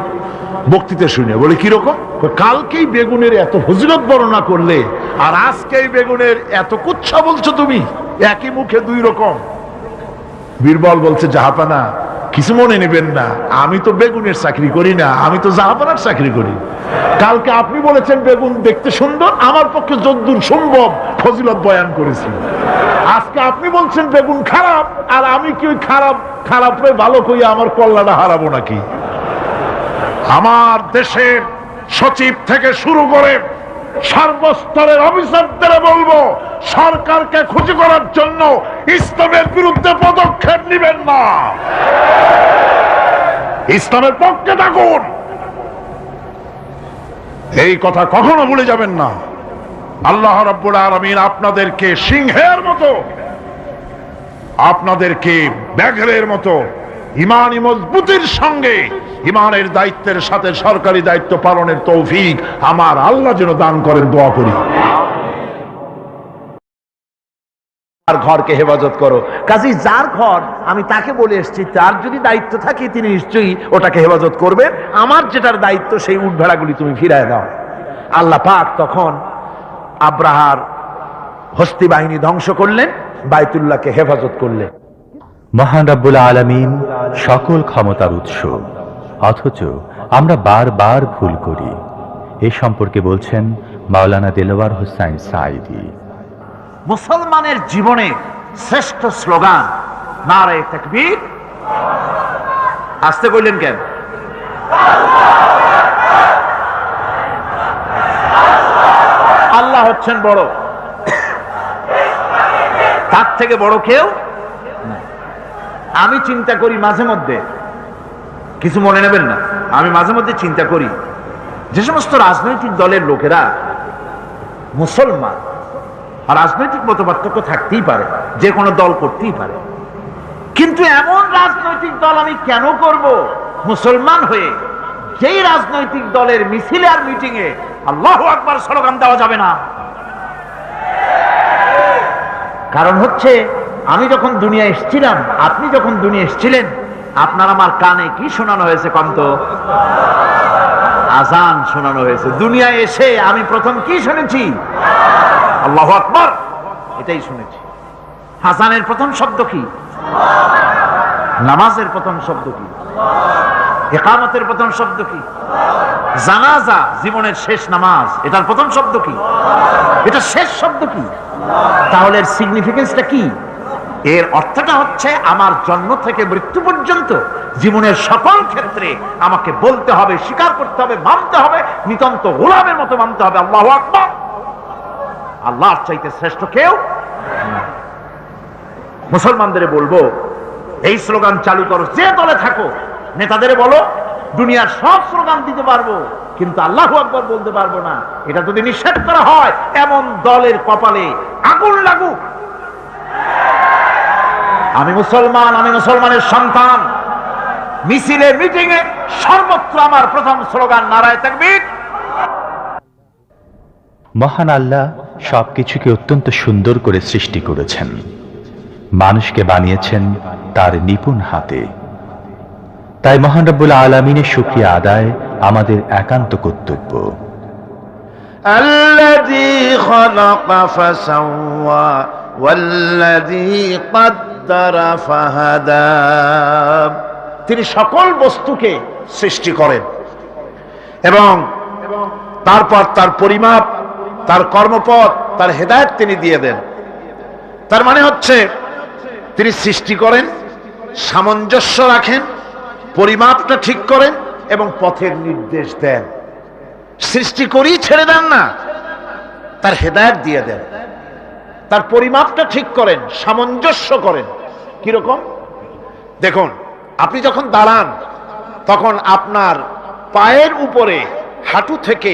বক্তৃতা শুনে। বলে কিরকম? কালকেই বেগুনের এত ফজিলত বর্ণনা করলে, আর আজকেই বেগুনের এত কুচ্ছা বলছো তুমি, একই মুখে দুই রকম। বীরবল বলছে জাহাপানা, কিছু মনে নেবেন না, আমি তো বেগুনের চাকরি করি না, আমি তো জাহাপানার চাকরি করি। কালকে আপনি বলেছেন বেগুন দেখতে সুন্দর, আমার পক্ষে যদ্দূর সম্ভব ফজিলত বয়ান করেছি। আজকে আপনি বলছেন বেগুন খারাপ, আর আমি কি ওই খারাপ ভালো কইয়া আমার কল্যাণটা হারাবো নাকি? আমার দেশের সচিব থেকে শুরু করে সর্বস্তরের অফিসারদের বলবো, সরকারকে খুশি করার জন্য ইসলামের বিরুদ্ধে পদক্ষেপ নেবেন না, ইসলামের পক্ষে থাকুন। এই কথা কখনো ভুলে যাবেন না। আল্লাহ রাব্বুল আলামিন আপনাদেরকে সিংহের মতো, আপনাদেরকে ব্যাঘ্রের মতো ইমানি মজবুতির সঙ্গে ইমানের দায়িত্বের সাথে সরকারি দায়িত্ব পালনের তৌফিক আমার আল্লাহ যেন দান করেন, দোয়া করি। আর ঘরকে হেফাজত করো। কাজী যার ঘর আমি তাকে বলে এসেছি, তার যদি দায়িত্ব থাকে তিনি নিশ্চয়ই ওটাকে হেফাজত করবে। আমার যেটার দায়িত্ব সেই উট ভেড়াগুলি তুমি ফিরায় দাও। আল্লাহ পাক তখন আব্রাহার হস্তি বাহিনী ধ্বংস করলেন, বাইতুল্লাহকে হেফাজত করলেন। মহান রাব্বুল আলামিন সকল ক্ষমতার উৎস, অথচ আমরা বারবার ভুল করি। এ সম্পর্কে বলছেন মাওলানা দেলোয়ার হোসাইন সাঈদী। মুসলমানের জীবনে শ্রেষ্ঠ স্লোগান নারে তাকবীর। আসতে কইলেন কেন? আল্লাহ হচ্ছেন বড়, তার থেকে বড় কেউ। আমি চিন্তা করি মাঝে মধ্যে, কিছু মনে নেবেন না, আমি মাঝে মধ্যে চিন্তা করি যে সমস্ত রাজনৈতিক দলের লোকেরা মুসলমান, আর রাজনৈতিক মতপার্থক্য থাকতেই পারে, যে কোনো দল করতেই পারে, কিন্তু এমন রাজনৈতিক দল আমি কেন করব মুসলমান হয়ে যেই রাজনৈতিক দলের মিছিলে আর মিটিং এ আল্লাহু আকবার স্লোগান দেওয়া যাবে না? কারণ হচ্ছে আমি যখন দুনিয়া এসেছিলাম, আপনি যখন দুনিয়া এসেছিলেন, আপনার আমার কানে কি শোনানো হয়েছে? কন্ত আজান শোনানো হয়েছে। দুনিয়ায় এসে আমি প্রথম কি শুনেছি? আল্লাহু আকবার, এটাই শুনেছি। আজানের প্রথম শব্দ কি? নামাজের প্রথম শব্দ কি? ইকামতের প্রথম শব্দ কি? জানাজা, জীবনের শেষ নামাজ, এটার প্রথম শব্দ কি? এটা শেষ শব্দ কি? তাহলে এর সিগনিফিকেন্সটা কি? এর অর্থটা হচ্ছে আমার জন্ম থেকে মৃত্যু পর্যন্ত জীবনের সকল ক্ষেত্রে আমাকে বলতে হবে, স্বীকার করতে হবে, মানতে হবে, নিতান্ত গোলামের মতো মানতে হবে আল্লাহু আকবার। আল্লাহর চাইতে শ্রেষ্ঠ কেউ। মুসলমানদের বলবো, এই স্লোগান চালু করো, যে দলে থাকো। নেতাদের বলো, দুনিয়ার সব স্লোগান দিতে পারবো, কিন্তু আল্লাহু আকবার বলতে পারবো না। এটা যদি নিষেধ করা হয়, এমন দলের কপালে আগুন লাগুক। আমি মুসলমান, আমি মুসলমানের সন্তান। মিছিলে মিটিং এ সর্বত্র আমার প্রথম স্লোগান নারায়ে তাকবীর। মহান আল্লাহ সবকিছুকে অত্যন্ত সুন্দর করে সৃষ্টি করেছেন, মানুষকে বানিয়েছেন তার নিপুণ হাতে। তাই মহান রব্বুল আলামিনের শুকরিয়া আদায় আমাদের একান্ত কর্তব্য। আল্লাযী খালাকা ফাসাওয়া ওয়াল্লাযী কদ্দারা ফাহাদা। তিনি সকল বস্তুকে সৃষ্টি করেন এবং তারপর তার পরিমাপ, তার কর্মপথ, তার হেদায়েত তিনি দিয়ে দেন। তার মানে হচ্ছে তিনি সৃষ্টি করেন, সামঞ্জস্য রাখেন, পরিমাপটা ঠিক করেন এবং পথের নির্দেশ দেন। সৃষ্টি করেই ছেড়ে দেন না, তার হেদায়েত দিয়ে দেন। তার পরিমাপটা ঠিক করেন, সামঞ্জস্য করেন। কিরকম? দেখুন, আপনি যখন দাঁড়ান তখন আপনার পায়ের উপরে হাঁটু থেকে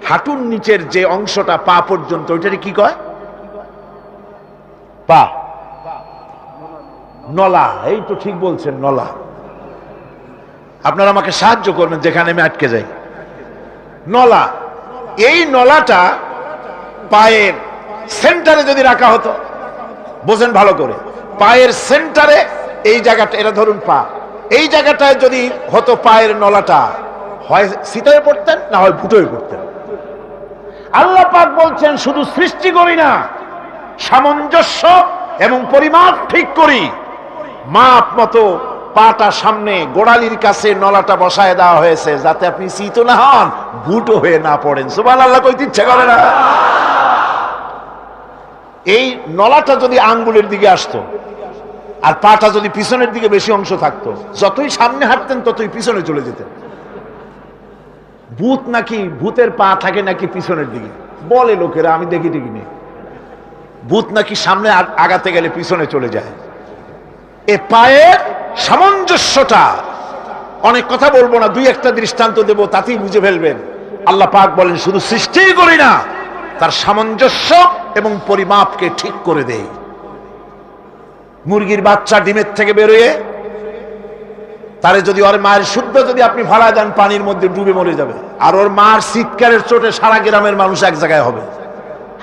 হাঁটুর নিচের যে অংশটা পা পর্যন্ত, ওইটারে কি কয়? পা, নলা। এই তো ঠিক বলছেন, নলা। আপনারা আমাকে সাহায্য করবেন যেখানে আমি আটকে যাই। নলা। এই নলাটা পায়ের সেন্টারে যদি রাখা হতো, বোঝেন ভালো করে, পায়ের সেন্টারে এই জায়গাটা, এটা ধরুন পা, এই জায়গাটায় যদি হতো পায়ের নলাটা, হয় সিতায় পড়তেন, না হয় ফুটোয় পড়তেন। আল্লাহ পাক বলছেন শুধু সৃষ্টি করি না, সামঞ্জস্য এবং পরিমাপ ঠিক করি। মাপ মতো পাটা সামনে গোড়ালির কাছে নলাটা বসায় দেওয়া হয়েছে, যাতে আপনি চিত না হন, ভুটো হয়ে না পড়েন। সুবহানাল্লাহ কইতে ইচ্ছে করে না? এই নলাটা যদি আঙ্গুলের দিকে আসতো আর পাটা যদি পিছনের দিকে বেশি অংশ থাকতো, যতই সামনে হাঁটতেন ততই পিছনে চলে যেতেন। ভূত নাকি, ভূতের পা থাকে নাকি পিছনের দিকে, বলে লোকেরা, আমি দেখি দেখি নেই। ভূত নাকি সামনে আগাতে গেলে পিছনে চলে যায়। এ পায়ের সামঞ্জস্যটা, অনেক কথা বলবো না, দুই একটা দৃষ্টান্ত দেব, তাতেই বুঝে ফেলবেন। আল্লাহ পাক বলেন শুধু সৃষ্টিই করি না, তার সামঞ্জস্য এবং পরিমাপকে ঠিক করে দেই। মুরগির বাচ্চা ডিমের থেকে বেরোয়, তারে যদি ওর মায়ের শুদ্ধ যদি আপনি ফালায় দেন, পানির মধ্যে ডুবে মরে যাবে। আর ওর মার চিৎকারের চোটে সারা গ্রামের মানুষ এক জায়গায় হবে।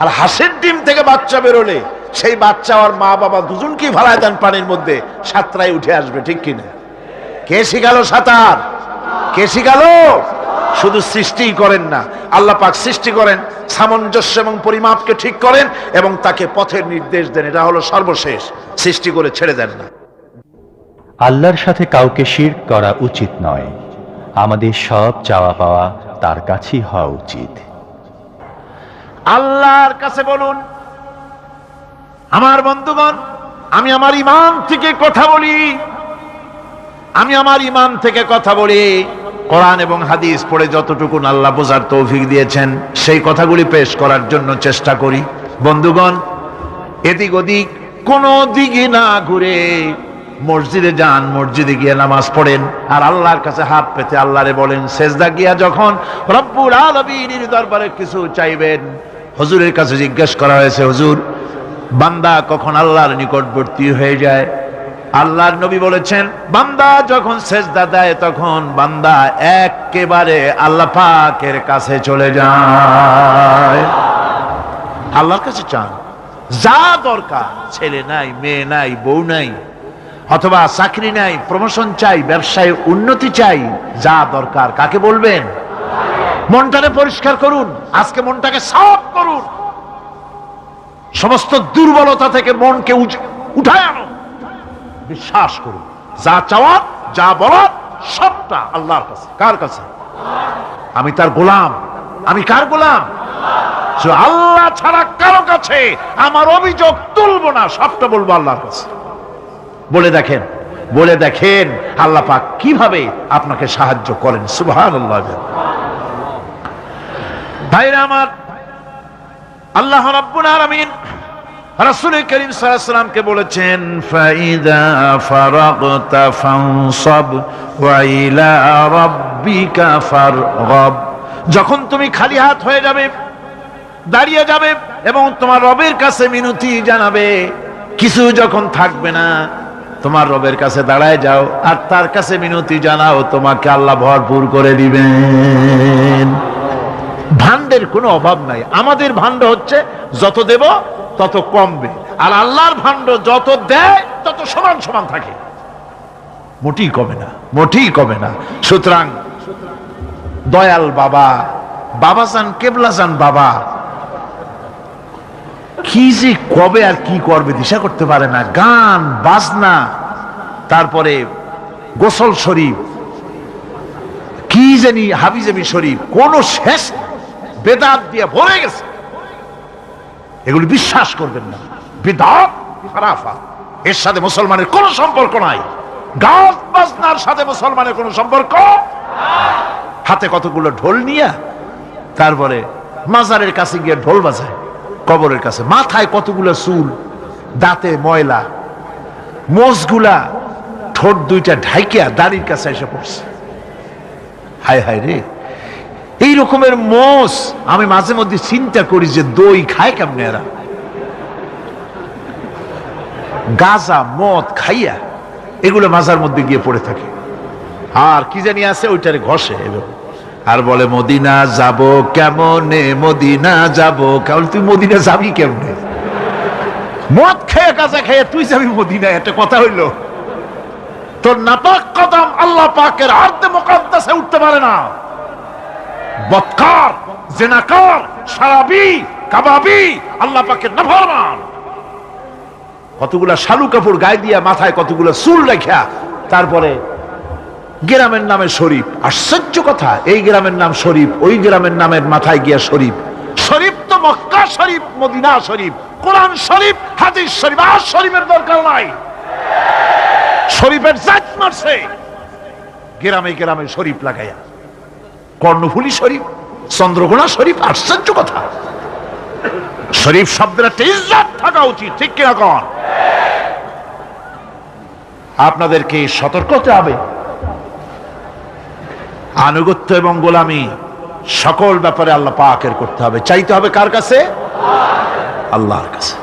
আর হাঁসের ডিম থেকে বাচ্চা বেরোলে সেই বাচ্চা আর মা বাবা দুজনকেই ফালায় দেন পানির মধ্যে, সাঁতরায় উঠে আসবে। ঠিক কিনা? কে শিখালো সাঁতার? কে শিখালো? শুধু সৃষ্টিই করেন না, আল্লাহ পাক সৃষ্টি করেন, সামঞ্জস্য এবং পরিমাপকে ঠিক করেন এবং তাকে পথের নির্দেশ দেন। এটা হলো সর্বশেষ। সৃষ্টি করে ছেড়ে দেন না। আল্লাহর সাথে কাউকে শিরক করা উচিত নয়। আমাদের সব চাওয়া পাওয়া তার কাছেই হওয়া উচিত। আল্লাহর কাছে বলুন, আমার বন্ধুগণ, আমি আমার ঈমান থেকে কথা বলি, আমি আমার ঈমান থেকে কথা বলি। কোরআন এবং হাদিস পড়ে যতটুকু আল্লাহ বোঝার তৌফিক দিয়েছেন, সেই কথাগুলি পেশ করার জন্য চেষ্টা করি। বন্ধুগণ, এদিক ওদিক কোনো দিকে না ঘুরে মসজিদে যান, মসজিদে গিয়ে নামাজ পড়েন, আর আল্লাহর কাছে হাত পেতে আল্লাহরে বলেন। সেজদা গিয়া যখন রব্বুল আলামিনের দরবারে কিছু চাইবেন, হুজুরের কাছে জিজ্ঞেস করা হয়েছে, হুজুর, বান্দা কখন আল্লাহর নিকটবর্তী হয়ে যায়? আল্লাহর নবী বলেছেন, বান্দা যখন সেজদা দেয় তখন বান্দা একেবারে আল্লাহ পাকের কাছে চলে যায়। আল্লাহর কাছে চান, যা দরকার, ছেলে নাই, মেয়ে নাই, বউ নাই, অথবা চাকরি নাই, প্রমোশন চাই, ব্যবসায় উন্নতি চাই, যা দরকার কাকে বলবেন? মনটাকে পরিষ্কার করুন, আজকে মনটাকে সাফ করুন, সমস্ত দুর্বলতা থেকে মনকে উঠায় আনো, বিশ্বাস করুন, যা চাওয়ার, যা বলার, সবটা আল্লাহর কাছে। কার কাছে? আমি তার গোলাম। আমি কার গোলাম? আল্লাহ ছাড়া কারো কাছে আমার অভিযোগ তুলবো না, সবটা বলবো আল্লাহর কাছে। বলে দেখেন, বলে দেখেন আল্লাহ পাক কিভাবে আপনাকে সাহায্য করেন। সুবহানাল্লাহ। ভাইরা আমার, আল্লাহ রাব্বুল আলামিন রাসূল করিম সাল্লাল্লাহু আলাইহি ওয়াসাল্লামকে বলেছেন, ফাইদা ফারাগতা ফানসাব ওয়া ইলা রাব্বিকা ফারগাব। যখন তুমি খালি হাত হয়ে যাবে, দাঁড়িয়ে যাবে এবং তোমার রবের কাছে মিনতি জানাবে, কিছু যখন থাকবে না, তোমার রবের কাছে দাঁড়ায় যাও আর তার কাছে মিনতি জানাও, তোমাকে আল্লাহ ভরপুর করে দিবেন। ভান্ডের কোনো অভাব নাই। আমাদের ভান্ড হচ্ছে যত দেব তত কমবে, আর আল্লাহর ভান্ড যত দেয় তত সমান সমান থাকে, মোটেই কমে না, মোটেই কমে না। সুতরাং দয়াল বাবা, বাবাজান, কেবলাজান বাবা কি যে কবে আর কি করবে দিশা করতে পারে না। গান বাজনা, তারপরে গোসল শরীফ, কি জানি হাবিজাবি শরীফ, কোন শেষ বেদাত দিয়ে ভরে গেছে। এগুলি বিশ্বাস করবেন না, বিদআত খারাফা, এর সাথে মুসলমানের কোনো সম্পর্ক নাই। গাছ বাজনার সাথে মুসলমানের কোনো সম্পর্ক। হাতে কতগুলো ঢোল নিয়ে তারপরে মাজারের কাছে গিয়ে ঢোল বাজায়, কবরের কাছে। মাথায় কতগুলো চুল, দাঁতে ময়লা, মোষগুলা ঠোঁট দুইটা ঢাইকিয়া দাড়ির কাছে এসে পড়ছে। হায় হায় রে, এই রকমের মোষ আমি মাঝে মধ্যে চিন্তা করি যে দই খায় কেমনে এরা। গাঁজা মদ খাইয়া এগুলো মাজার মধ্যে গিয়ে পড়ে থাকে, আর কি জানি আছে ওইটারে ঘষে আর বলে মদিনা যাব কেমনে, মদিনা যাব কেমন। তুই মদিনা যাবি কেমনে? মদ খেয়ে গাঁজা খেয়ে তুই যাবি মদিনা? একটা কথা হইল? তোর নাপাক কদম আল্লাহ পাকের আরদে মুকাদ্দাসে উঠতে পারে না। বদকার, জিনাকার, শারাবি, কাবাবি, আল্লাহ পাকের নাফরমান। কতগুলা শালু কাপড় গায়ে দিয়া, মাথায় কতগুলা চুল রাখিয়া, তারপরে গ্রামের নামে শরীফ। আশ্চর্য কথা, এই গ্রামের নাম শরীফ, ওই গ্রামের নামের মাথায় গিয়া শরীফ। শরীফ তো মক্কা শরীফ, মদিনা শরীফ, কোরআন শরীফ, হাদিস শরীফ। আর শরীফের দরকার নাই। শরীফের জাত মারছে গ্রামে গ্রামে শরীফ লাগাইয়া। কর্ণফুলী শরীফ, চন্দ্রকোনা শরীফ। আশ্চর্য কথা, শরীফ শব্দের একটা ইজ্জত থাকা উচিত, ঠিক কিনা কন? আপনাদেরকে সতর্ক হতে হবে। আনুগত্য এবং গোলামি সকল ব্যাপারে আল্লাহ পাকের করতে হবে। চাইতে হবে কার কাছে? আল্লাহর কাছে।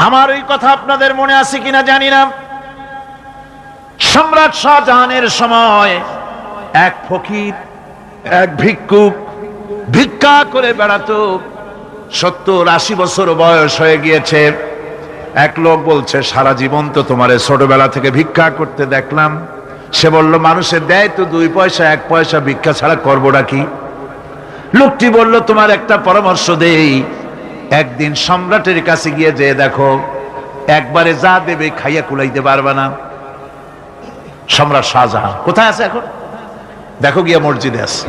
আমার এই কথা আপনাদের মনে আছে কিনা জানি না। সম্রাট শাহজাহানের সময় এক ফকির, এক ভিক্ষুক ভিক্ষা করে বেড়াতো। 70-80 বছর বয়স হয়ে গিয়েছে। এক লোক বলছে, সারা জীবন তো তোমারে ছোটবেলা থেকে ভিক্ষা করতে দেখলাম। সে বলল, মানুষের দেয় তো 2 পয়সা 1 পয়সা, ভিক্ষা ছাড়া করবোটা কি? লোকটি বলল, তোমার একটা পরামর্শ দেই। একদিন সম্রাটের কাছে গিয়ে যে দেখো, একবারে যা দেবে খাইয়া কুলাইতে পারবে না। সম্রাট শাহজাহান কোথায় আছে এখন? দেখো গিয়া মসজিদে আছে।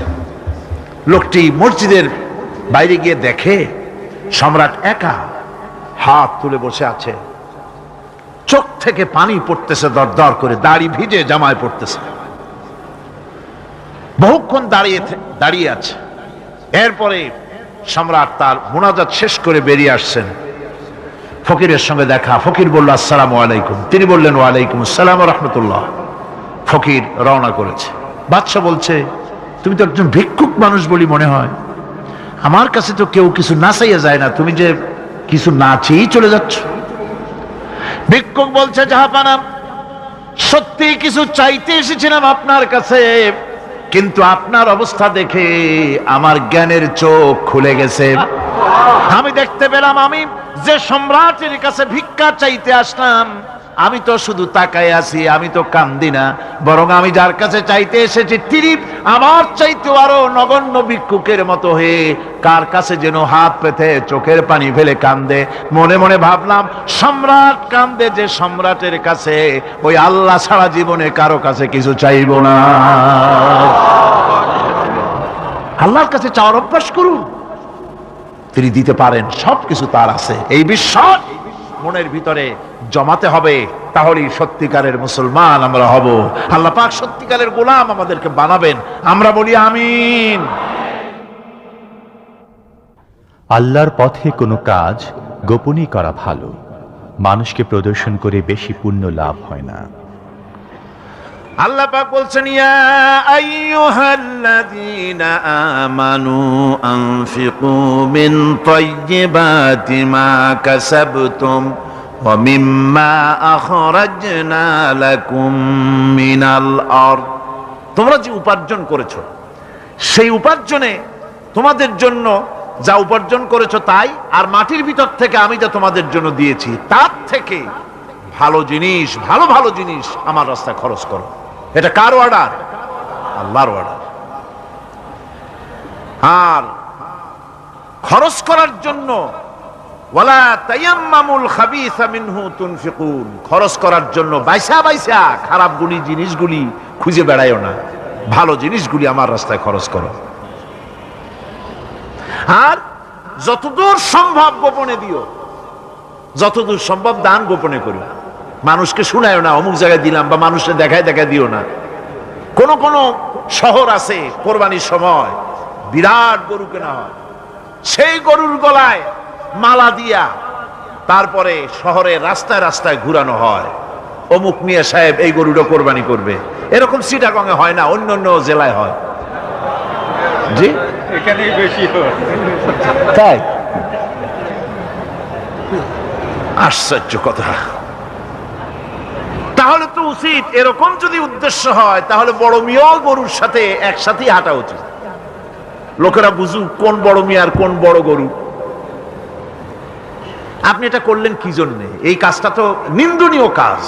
লোকটি মসজিদের বাইরে গিয়ে দেখে সম্রাট একা হাত তুলে বসে আছে। চোখ থেকে পানি পড়তেছে দর দর করে, দাড়ি ভিজে জামায় পড়তেছে। বহুক্ষণ দাঁড়িয়ে আছে। এরপরে সম্রাট তার মুনাজাত শেষ করে বেরিয়ে আসছেন। ফকিরের সঙ্গে দেখা। ফকির বলল, আসসালামু আলাইকুম। তিনি বললেন, ওয়ালাইকুম আসসালাম ওয়া রাহমাতুল্লাহ। ফকির রওনা করেছে। বাদশা বলছে, তুমি তো একজন ভিক্ষুক মানুষ বলি মনে হয়, আমার কাছে তো কেউ কিছু না চাইয়া যায় না, তুমি যে কিছু না চেয়েই চলে যাচ্ছ। ভিক্ষুক বলছে, জাহাপানা, সত্যি কিছু চাইতে এসেছিলাম আপনার কাছে, কিন্তু আপনার অবস্থা দেখে আমার জ্ঞানের চোখ খুলে গেছে। আমি দেখতে পেলাম আমি যে সম্রাটের কাছে ভিক্ষা চাইতে আসলাম, আমি তো শুধু তাকায় আছি, আমি তো কান্দি না, বরং আমি যার কাছে চাইতে এসেছি তিনি আমার চাইতে আরো নগণ্য ভিক্ষুকের মতো হয়ে কার কাছে যেন হাত পেতে চোখের পানি ফেলে কান্দে। মনে মনে ভাবলাম, সম্রাট কান্দে যে সম্রাটের কাছে, ওই আল্লাহ ছাড়া জীবনে কারো কাছে কিছু চাইব না। আল্লাহর কাছে চাওয়ার অভ্যাস করুন, তিনি দিতে পারেন, সবকিছু তার আছে। এই বিশ্বাস মনের ভিতরে জমাতে হবে, তাহলেই সত্যিকারের মুসলমান আমরা হব। আল্লাহ পাক সত্যিকারের গোলাম আমাদেরকে বানাবেন। আমরা বলি আমিন। আল্লাহর পথে কোনো কাজ গোপনই করা ভালো। মানুষকে প্রদর্শন করে বেশি পুণ্য লাভ হয় না। আল্লাহ পাক বলছেন, ইয়া আইয়ুহাল্লাযীনা আমানু আনফিকু মিন তাইয়্যিবাতি মা কাসাবতুম ওয়া মিম্মা আখরাজনা লাকুম মিনাল আরদ। তোমরা যে উপার্জন করেছো, সেই উপার্জনে তোমাদের জন্য যা উপার্জন করেছো তাই, আর মাটির ভিতর থেকে আমি যা তোমাদের জন্য দিয়েছি তার থেকে ভালো জিনিস, ভালো ভালো জিনিস আমার রাস্তায় খরচ করো। এটা কার অর্ডার? আল্লাহর অর্ডার। আর খরচ করার জন্য ওয়ালা তায়াম্মামুল খাবিসা মিনহু তুনফিকুন, খরচ করার জন্য বাইসা বাইসা খারাপ জিনিসগুলি খুঁজে বেড়াইও না, ভালো জিনিসগুলি আমার রাস্তায় খরচ করো। আর যতদূর সম্ভব গোপনে দিও, যতদূর সম্ভব দান গোপনে করো। মানুষকে শুনায়ও না অমুক জায়গায় দিলাম, বা মানুষকে দেখায় দেখায় দিও না। কোন কোন শহর আছে কোরবানির সময় বিরাট গরু কেনা হয়, সেই গরুর গলায় মালা দিয়া তারপরে শহরে রাস্তায় রাস্তায় ঘুরানো হয়, অমুক মিয়া সাহেব এই গরুটা কোরবানি করবে। এরকম চিটাগংয়ে হয় না, অন্য অন্য জেলায় হয়। জি, এখানেই বেশি হয়। তাই? আশ্চর্য কথা। তাহলে তো উচিত, এরকম যদি উদ্দেশ্য হয় তাহলে বড় মিয়া গরুর সাথে একসাথেই হাঁটা উচিত, লোকেরা বুঝুক কোন বড় মিয়া আর কোন বড় গরু। আপনি এটা করলেন কি জন্যে? এই কাজটা তো নিন্দনীয় কাজ।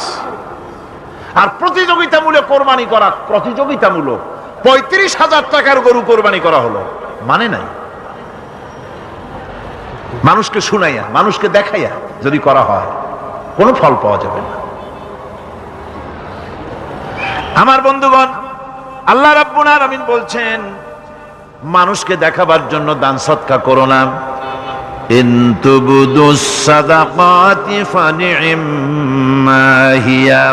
আর প্রতিযোগিতামূলক কোরবানি করা, প্রতিযোগিতামূলক 35,000 টাকার গরু কোরবানি করা হলো, মানে নাই। মানুষকে শুনাইয়া, মানুষকে দেখাইয়া যদি করা হয় কোনো ফল পাওয়া যাবে না। আমার বন্ধুগণ, আল্লাহ রাব্বুল আলামিন বলছেন মানুষকে দেখাবার জন্য দান সদকা করো না। ইন তুবদুস সাদাকাতি ফানি'ম্মা হিয়া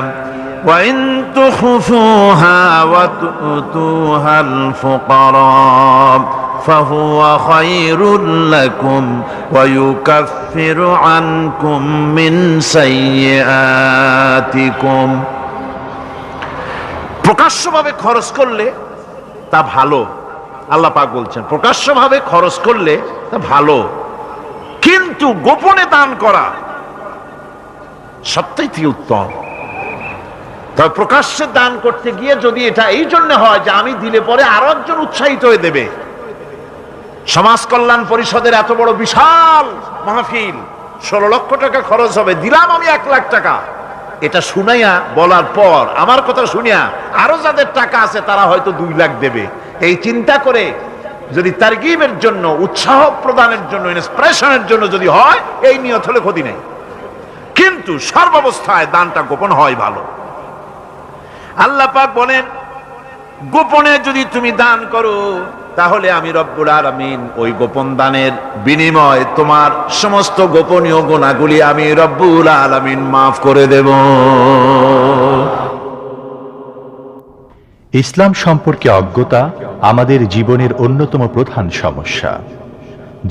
ওয়া ইন তুখফুহা ওয়া তু'তুহাল ফুকারা ফাহুয়া খায়রুল লাকুম ওয়া ইউকাফিরু আনকুম মিন সাইয়্যাতিকুম। প্রকাশ্যভাবে খরচ করলে তা ভালো, আল্লাহ পাক বলছেন প্রকাশ্যভাবে খরচ করলে তা ভালো, কিন্তু গোপনে দান করা সবথেকে উত্তম। তবে প্রকাশ্যে দান করতে গিয়ে যদি এটা এই জন্য হয় যে আমি দিলে পরে আরো একজন উৎসাহিত হয়ে দেবে, সমাজ কল্যাণ পরিষদের এত বড় বিশাল মাহফিল, 16 লক্ষ টাকা খরচ হবে, দিলাম আমি 1 লাখ টাকা, এটা শুনাইয়া বলার পর আমার কথা শুনিয়া আরো যাদের টাকা আছে তারা হয়তো 2 লাখ দেবে, এই চিন্তা করে যদি তারগিবের জন্য, উৎসাহ প্রদানের জন্য, ইন্সপিরেশনের জন্য যদি হয়, এই নিয়ত হলে ক্ষতি নেই। কিন্তু সর্বাবস্থায় দানটা গোপন হয় ভালো। আল্লাহ পাক বলেন গোপনে যদি তুমি দান করো তাহলে আমি রব্বুল আলামিন ওই গোপন দানের বিনিময় তোমার সমস্ত গোপনীয় গুনাহগুলি আমি রব্বুল আলামিন মাফ করে দেব। ইসলাম সম্পর্কে অজ্ঞতা আমাদের জীবনের অন্যতম প্রধান সমস্যা,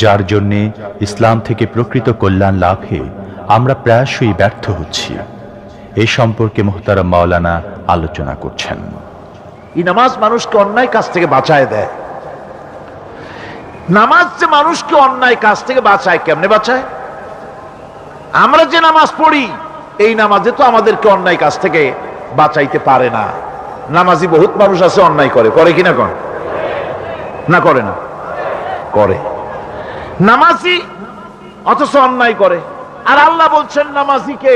যার জন্যে ইসলাম থেকে প্রকৃত কল্যাণ লাভে আমরা প্রায়শই ব্যর্থ হচ্ছি। এই সম্পর্কে মুহতারাম মাওলানা আলোচনা করছেন। এই নামাজ মানুষকে অন্যায় কাজ থেকে বাঁচায় দেয়। নামাজ যে মানুষকে অন্যায় কাজ থেকে বাঁচায়, কেমনে বাঁচায়? আমরা যে নামাজ পড়ি এই নামাজে তো আমাদেরকে অন্যায় কাজ থেকে বাঁচাইতে পারে না। নামাজি বহুত মানুষ আছে অন্যায় করে, করে কিনা কোন না করে না? করে। নামাজি অথচ অন্যায় করে। আর আল্লাহ বলছেন নামাজিকে,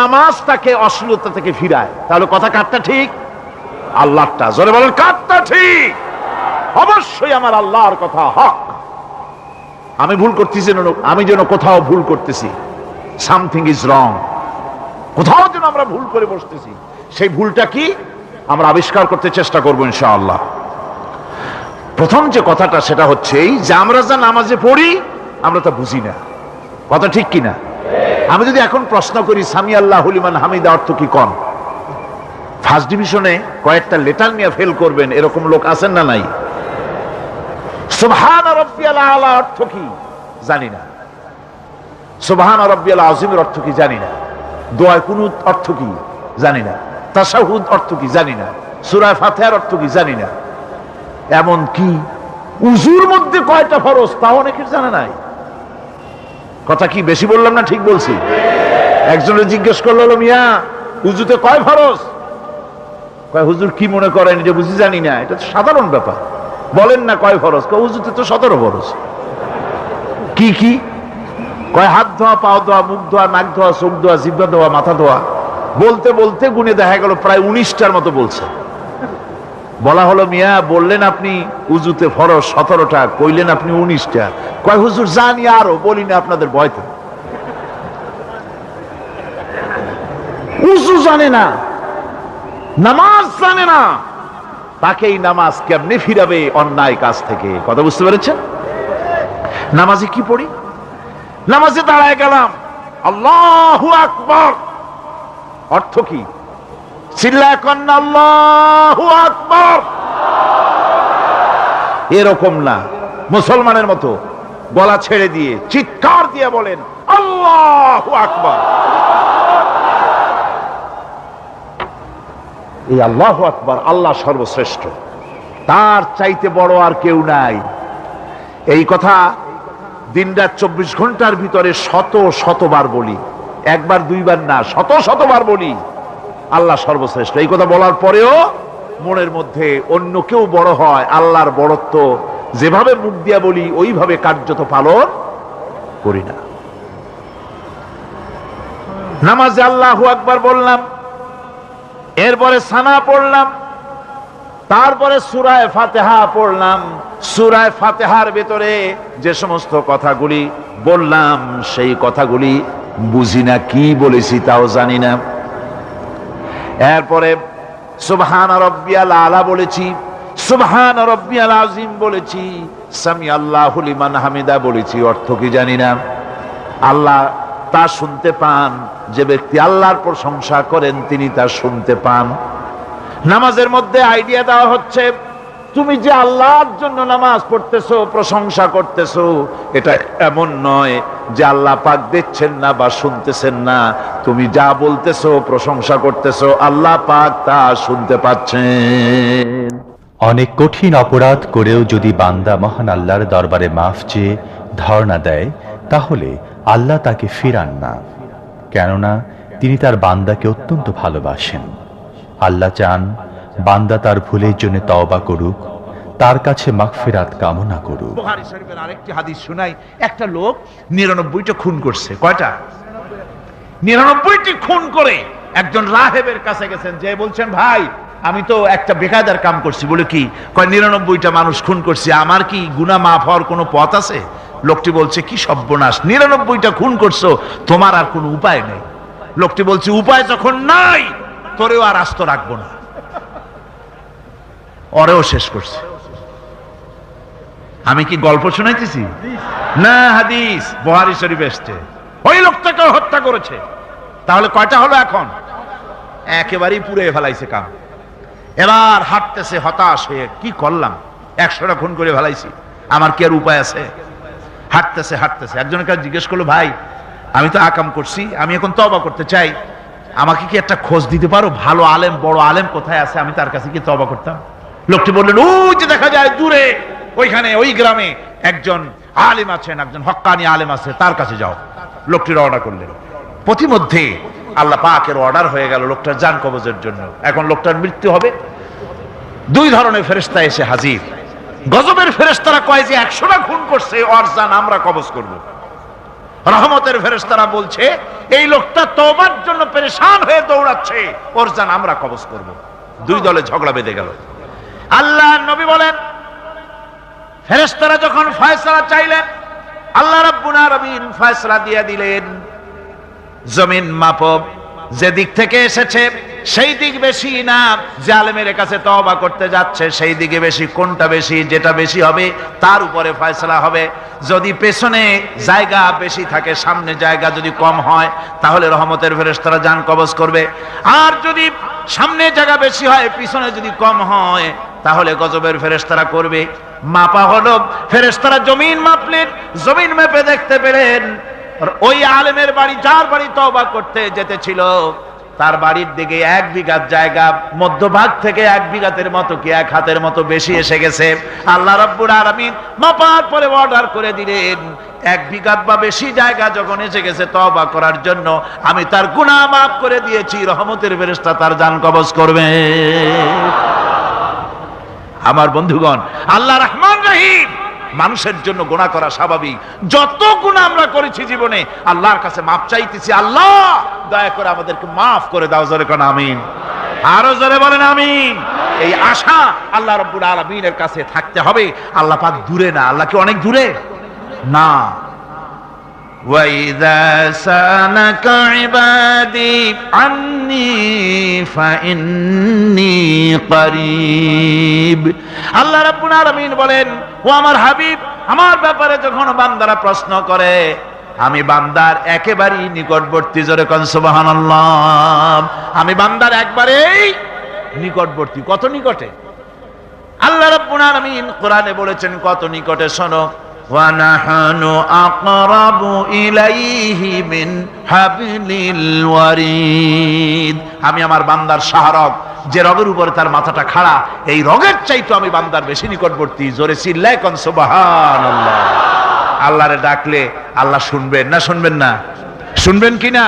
নামাজ তাকে অশ্লীলতা থেকে ফিরায়। তাহলে কথা কারটা ঠিক? আল্লাহটা। জোরে বলেন কারটা ঠিক? অবশ্যই আমার আল্লাহর কথা হক। আমি ভুল করতেছি, আমি যেন কোথাও ভুল করতেছি, সামথিং ইজ রং, কোথাও যেন আমরা ভুল করে বসতেছি, সেই ভুলটা কি আমরা আবিষ্কার করতে চেষ্টা করবো ইনশাআল্লাহ। প্রথম যে কথাটা সেটা হচ্ছে এই যে আমরা যা নামাজে পড়ি আমরা তা বুঝি না। কথা ঠিক কিনা? আমি যদি এখন প্রশ্ন করি সামি আল্লাহু লিমান হামিদা অর্থ কি কোন, ফার্স্ট ডিভিশনে কয়েকটা লেটার নিয়ে ফেল করবেন এরকম লোক আছেন না নাই? সুবহান রাব্বিয়াল আলা অর্থ কি জানি না, সুবহান রাব্বিয়াল আযীমের অর্থ কি জানি না, দোয়া কুনুত অর্থ কি জানি না, তাশাহুদ অর্থ কি জানি না, সূরা ফাতিহার অর্থ কি জানি না, এমন কি উযুর মধ্যে কয়টা ফরজ তাও অনেকের জানা নাই। কথা কি বেশি বললাম না ঠিক বলছি? একজনের জিজ্ঞেস করলো মিয়া উযুতে কয় ফরজ? কয় হুজুর কি মনে করেন যে বুঝি জানি না? এটা তো সাধারণ ব্যাপার, বলেন না কয় ফরজ? কয় উযুতে তো 17 ফরজ। কি কি? কয় হাত ধোয়া, পাও ধোয়া, মুখ ধোয়া, নাক ধোয়া, চোখ ধোয়া, জিহ্বা ধোয়া, মাথা ধোয়া। বলতে বলতে গুনে দেখা গেল প্রায় 19টার মতো বলছে। বলা হলো মিয়া বললেন আপনি উযুতে ফরজ 17টা, কইলেন আপনি 19টা। কয় হুজুর জানি আরো, বলি না আপনাদের ভয়তে। উযু জানে না, নামাজ জানে না, তাকে এই নামাজ কেমনে ফিরাবে অন্যায় কাজ থেকে? কথা বুঝতে পেরেছেন? নামাজে কি পড়ি? নামাজে দাঁড়ায় গেলাম, আল্লাহু আকবার, অর্থ কি? চিল্লায় কন্না আল্লাহু আকবার। এরকম না, মুসলমানের মতো গলা ছেড়ে দিয়ে চিৎকার দিয়ে বলেন আল্লাহু আকবার। এই আল্লাহু আকবার, আল্লাহ সর্বশ্রেষ্ঠ, তার চাইতে বড় আর কেউ নাই। এই কথা দিনরাত 24 ঘন্টার ভিতরে শত শতবার বলি, একবার দুইবার না, শত শতবার বলি আল্লাহ সর্বশ্রেষ্ঠ। এই কথা বলার পরেও মনের মধ্যে অন্য কেউ বড় হয়, আল্লাহর বড়ত্ব যেভাবে মুখ দিয়া বলি ওইভাবে কার্যত পালন করি না। নামাজে আল্লাহু আকবার বললাম, এরপরে সানা পড়লাম, তারপরে সূরায়ে ফাতিহা পড়লাম। সূরায়ে ফাতিহার ভেতরে যে সমস্ত কথাগুলি বললাম সেই কথাগুলি বুঝি না, কি বলেছি তাও জানি না। এরপরে সুবহান রাব্বিয়াল আলা বলেছি, সুবহান রাব্বিয়াল আযীম বলেছি, সামি আল্লাহু লিমান হামিদা বলেছি, অর্থ কি জানি না। আল্লাহ তা শুনতে পান, যে ব্যক্তি আল্লাহর প্রশংসা করেন তিনি তা শুনতে পান। নামাজের মধ্যে আইডিয়া দেওয়া হচ্ছে, তুমি যে আল্লাহর জন্য নামাজ পড়তেছো, প্রশংসা করতেছো, এটা এমন নয় যে আল্লাহ পাক দেখছেন না বা শুনতেছেন না। তুমি যা বলতেছো, প্রশংসা করতেছো, আল্লাহ পাক তা শুনতে পাচ্ছেন। অনেক কঠিন অপরাধ করেও যদি বান্দা মহান আল্লাহর দরবারে মাফ চেয়ে ধর্ণা দেয়, তাহলে আল্লাহ তাকে ফিরান না, কেননা তিনি তার বান্দাকে অত্যন্ত ভালোবাসেন। আল্লাহ চান বান্দা তার ভুলের জন্য তওবা করুক, তার কাছে মাগফিরাত কামনা করুক। বুখারী শরীফের আরেকটি হাদিস শুনাই। একটা লোক 99টা খুন করছে। কয়টা? 99টি খুন করে একজন রাহেবের কাছে গেছেন, যে বলছেন ভাই আমি তো একটা বেকায়দার কাম করছি। বলে কি? কয় 99টা মানুষ খুন করছি, আমার কি গুনাহ মাফ হওয়ার কোনো পথ আছে? লোকটি বলছে কি সর্বনাশ, 99টা খুন করছো, তোমার আর কোনো উপায় নেই। লোকটি বলছে উপায় যখন নাই তোরেও আর আস্ত রাখবো না, ওরেও শেষ করছে। আমি কি গল্প শোনাইতেছি না, হাদিস বুখারী শরীফ এসেছে। ওই লোকটাকে হত্যা করেছে। তাহলে কয়টা হলো এখন? একেবারেই পুড়ে ফেলাইছে কাম। এবার হাঁটতেছে হতাশ হয়ে, কি করলাম, 100টা খুন করে ফেলাইছি, আমার কি আর উপায় আছে? হাঁটতেছে হাঁটতেছে একজনের কাছে জিজ্ঞেস করলো, ভাই আমি তো আকাম করছি, আমি এখন তওবা করতে চাই, আমাকে কি একটা খোঁজ দিতে পারো, ভালো আলেম, বড় আলেম কোথায় আছে, আমি তার কাছে কি তওবা করতাম? লোকটি বললেন, ওই যে দেখা যায় দূরে, ওইখানে ওই গ্রামে একজন আলেম আছেন, একজন হক্কানি আলেম আছে, তার কাছে যাও। লোকটি রওনা করলেন। প্রতিমধ্যে আল্লাহ পাকের অর্ডার হয়ে গেল লোকটার জান কবজের জন্য। এখন লোকটার মৃত্যু হবে। 2 ধরনের ফেরেশতা এসে হাজির। গজবের ফেরেশতারা কয় যে 100টা খুন করছে, ওর জান আমরা কবজ করব। রহমতের ফেরেশতারা বলছে এই লোকটা তওবার জন্য পেরেশান হয়ে দৌড়াচ্ছে, ওর জান আমরা কবজ করব। 2 দলে ঝগড়া বেঁধে গেল। আল্লাহর নবী বলেন, ফেরেশতারা যখন ফয়সালা চাইলেন, আল্লাহ রাব্বুল আলামিন ফয়সালা দিয়ে দিলেন। জমিন মাপব, যে দিক থেকে এসেছে সেই দিক বেশি না, জালেমের কাছে তওবা করতে যাচ্ছে সেই দিকে বেশি। কোনটা বেশি? যেটা বেশি হবে তার উপরে ফয়সালা হবে। যদি পেছনে জায়গা বেশি থাকে, সামনে জায়গা যদি কম হয়, তাহলে রহমতের ফেরেশতারা জান কবজ করবে। আর যদি সামনে জায়গা বেশি হয়, পিছনে যদি কম হয়, তাহলে গজবের ফেরেশতারা করবে। মাপা হলো, ফেরেশতারা জমিন মাপলেন, জমিন মেপে দেখতে পেলেন ওই আলেমের বাড়ি, যার বাড়ি তওবা করতে যেতে ছিল, তার বাড়ির দিকে 1 বিঘা জায়গা মধ্যভাগ থেকে 1 বিঘাতের মতো কি 1 হাতের মতো বেশি এসে গেছে। আল্লাহ রাব্বুল আলামিন মাপার পরে অর্ডার করে দিলেন, 1 বিঘা বা বেশি জায়গা যখন এসে গেছে তওবা করার জন্য, আমি তার গুনাহ মাফ করে দিয়েছি, রহমতের ফেরেশতা তার জান কবজ করবে। আমার বন্ধুগণ, আল্লাহ রহমান রহিম। মানুষের জন্য গুনাহ করা স্বাভাবিক। যত গুনাহ আমরা করেছি জীবনে, আল্লাহর কাছে মাফ চাইতেছি, আল্লাহ দয়া করে আমাদেরকে মাফ করে দাও। জোরে কোন আমিন, আরো জোরে বলেন আমিন। এই আশা আল্লাহ রাব্বুল আলামিনের কাছে থাকতে হবে। আল্লাহ পাক দূরে না, আল্লাহ কি অনেক দূরে না। وَإِذَا سَأَلَكَ عِبَادِي عَنِّي فَإِنِّي قَرِيبٌ। আল্লাহ রাব্বুল আলামিন বলেন, ও আমার হাবিব, আমার ব্যাপারে যখন বান্দারা প্রশ্ন করে, আমি বান্দার একেবারেই নিকটবর্তী, জোরে কোন সুবহানাল্লাহ। আমি বান্দার একবারেই নিকটবর্তী। কত নিকটে? আল্লাহ রাব্বুল আলামিন কোরআনে বলেছেন কত নিকটে, শোনো, ওয়া নাহানু আকরাবু ইলাইহি মিন হাবলিল ওয়ারিদ। আমি আমার বান্দার শাহরগ, যে রগের উপরে তার মাথাটা খাড়া, এই রগের চাইতে আমি বান্দার বেশি নিকটবর্তী। জোরে চিল্লায় কোন সুবহানাল্লাহ। আল্লাহরে ডাকলে আল্লাহ শুনবেন না শুনবেন না? শুনবেন কি না?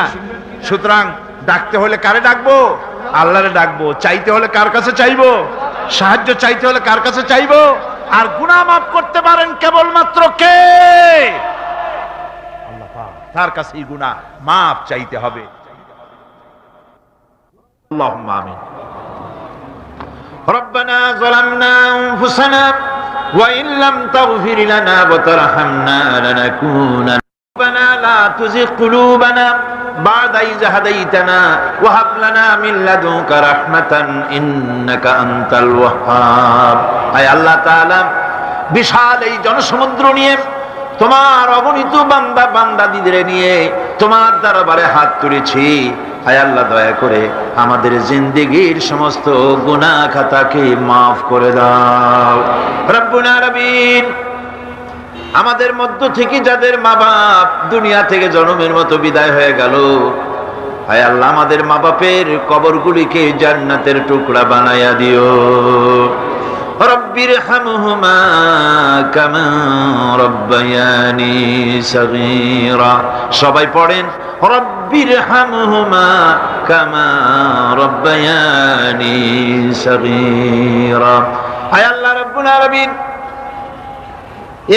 সুতরাং ডাকতে হলে কারে ডাকবো? আল্লাহরে ডাকবো। চাইতে হলে কার কাছে চাইবো? সাহায্য চাইতে হলে কার কাছে চাইবো? আর গুনাহ মাফ করতে পারেন কেবলমাত্র কে? আল্লাহ পাক। তার কাছেই গুনাহ মাফ চাইতে হবে। আল্লাহুম্মা আমিন। রব্বানা যালামনা আনফুসানা ওয়া ইন লাম তাগফির লানা ওয়া তারহামনা লানাকুনান্না ربنا لا تزغ قلوبنا بعد إذ هديتنا وهب لنا من لدنك رحمة إنك أنت الوهاب। আয় আল্লাহ তাআলা, বিশাল এই জনসমুদ্র নিয়ে, তোমার অগণিত বান্দা বান্দাদিদের নিয়ে তোমার দরবারে হাত তুলেছি। আয় আল্লাহ, দয়া করে আমাদের জিন্দেগীর সমস্ত গুনাহ খাতাকে মাফ করে দাও। রব্বুল আলামিন, আমাদের মধ্য থেকে যাদের মা বাপ দুনিয়া থেকে জন্মের মতো বিদায় হয়ে গেল, হায় আল্লাহ, আমাদের মা বাপের কবরগুলিকে জান্নাতের টুকরা বানায়া দিও। রব্বির হামহুমা কামা রব্বায়ানি সগীরা। সবাই পড়েন, রব্বির হামহুমা কামা রব্বায়ানি সগীরা। হায় আল্লাহ রাব্বুল আলামিন,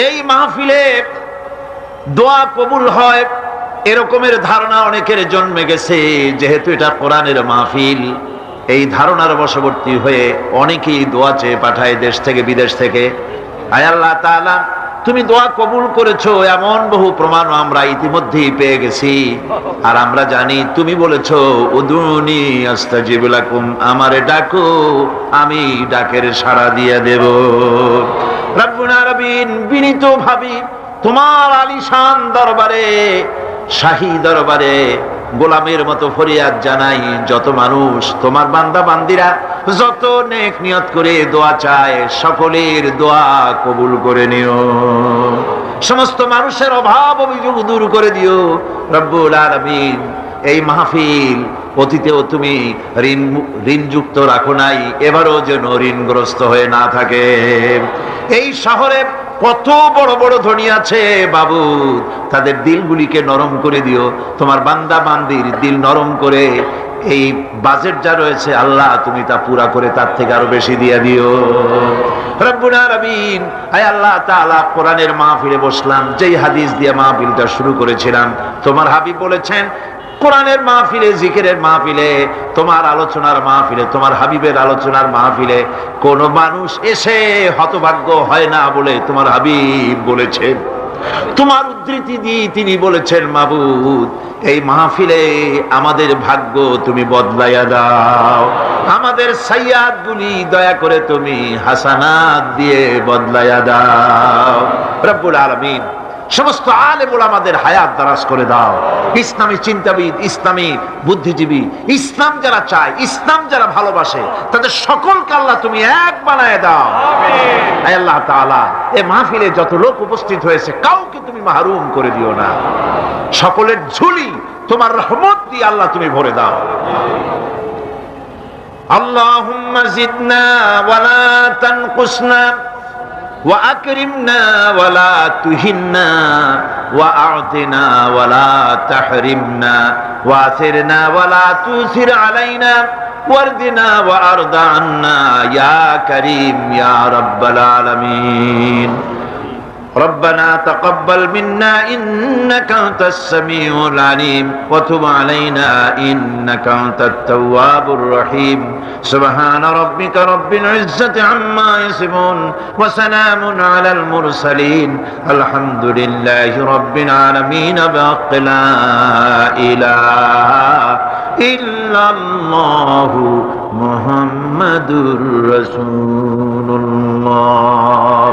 এই মাহফিলে দোয়া কবুল হয় এরকমের ধারণা অনেকের জন্মে গেছে। যেহেতু এটা কোরআনের মাহফিল, এই ধারণার বশবর্তী হয়ে অনেকেই দোয়া চেয়ে পাঠায় দেশ থেকে বিদেশ থেকে। আয় আল্লাহ তাআলা, তুমি দোয়া কবুল করেছো এমন বহু প্রমাণও আমরা ইতিমধ্যেই পেয়ে গেছি। আর আমরা জানি তুমি বলেছো, উদুনি আস্তাজিব লাকুম, আমারে ডাকো আমি ডাকের সাড়া দিয়ে দেব। রব্বুল আলামিন, বিনীত ভাবি তোমার আলিশান দরবারে, শাহী দরবারে গোলামের মতো ফরিয়াদ জানাই। যত মানুষ তোমার বান্দা বান্দিরা যত নেক নিয়ত করে দোয়া চায়, সকলের দোয়া কবুল করে নিও। সমস্ত মানুষের অভাব অভিযোগ দূর করে দিও রব্বুল আলামিন। এই মাহফিল অতীতেও তুমি ঋণযুক্ত রাখো নাই, এবারও যেন ঋণগ্রস্ত হয়ে না থাকে। এই শহরে কত বড় বড় ধনী আছে বাবু, তাদের দিলগুলিকে নরম করে দিও। তোমার বান্দা বান্দির দিল নরম করে এই বাজেট যা রয়েছে আল্লাহ, তুমি তা পুরা করে তার থেকে আরো বেশি দিয়ে দিও রব্বুল আলামিন। আয় আল্লাহ তাআলা, কোরআনের মাহফিলে বসলাম, যেই হাদিস দিয়ে মাহফিলটা শুরু করেছিলাম, তোমার হাবিব বলেছেন, কোরআনের মাহফিলে, জিকিরের মাহফিলে, তোমার আলোচনার মাহফিলে, তোমার হাবিবের আলোচনার মাহফিলে কোন মানুষ এসে হতভাগ্য হয় না বলে তোমার হাবিব বলেছেন। তোমার উদ্ধৃতি দিয়ে তিনি বলেছেন, মাবুদ, এই মাহফিলে আমাদের ভাগ্য তুমি বদলাইয়া দাও, আমাদের সাইয়াদ গুলি দয়া করে তুমি হাসানাত দিয়ে বদলাইয়া দাও রব্বুল আলামিন। সমস্ত আলেম ওলামাদের হায়াত দারাজ করে দাও। ইসলামী চিন্তাবিদ, ইসলামী বুদ্ধিজীবী, ইসলাম যারা চায়, ইসলাম যারা ভালোবাসে, তাদের সকলকে আল্লাহ তুমি এক বানায় দাও। আয় আল্লাহ তাআলা, এই মাহফিলে যত লোক উপস্থিত হয়েছে কাউকে তুমি মাহরুম করে দিও না। সকলের ঝুলি তোমার রহমত দিয়ে আল্লাহ তুমি ভরে দাও। আল্লাহুম্মা জিদনা ওয়ালা তানকুসনা وأكرمنا ولا تهنا وأعطنا ولا تحرمنا وآثرنا ولا تؤثر علينا واردنا وأرض عنا يا كريم يا رب العالمين. ربنا تقبل منا إنك أنت السميع العليم وتب علينا إنك أنت التواب الرحيم. سبحان ربك رب العزة عما يصفون وسلام على المرسلين الحمد لله رب العالمين. بحق لا إله إلا الله محمد رسول الله.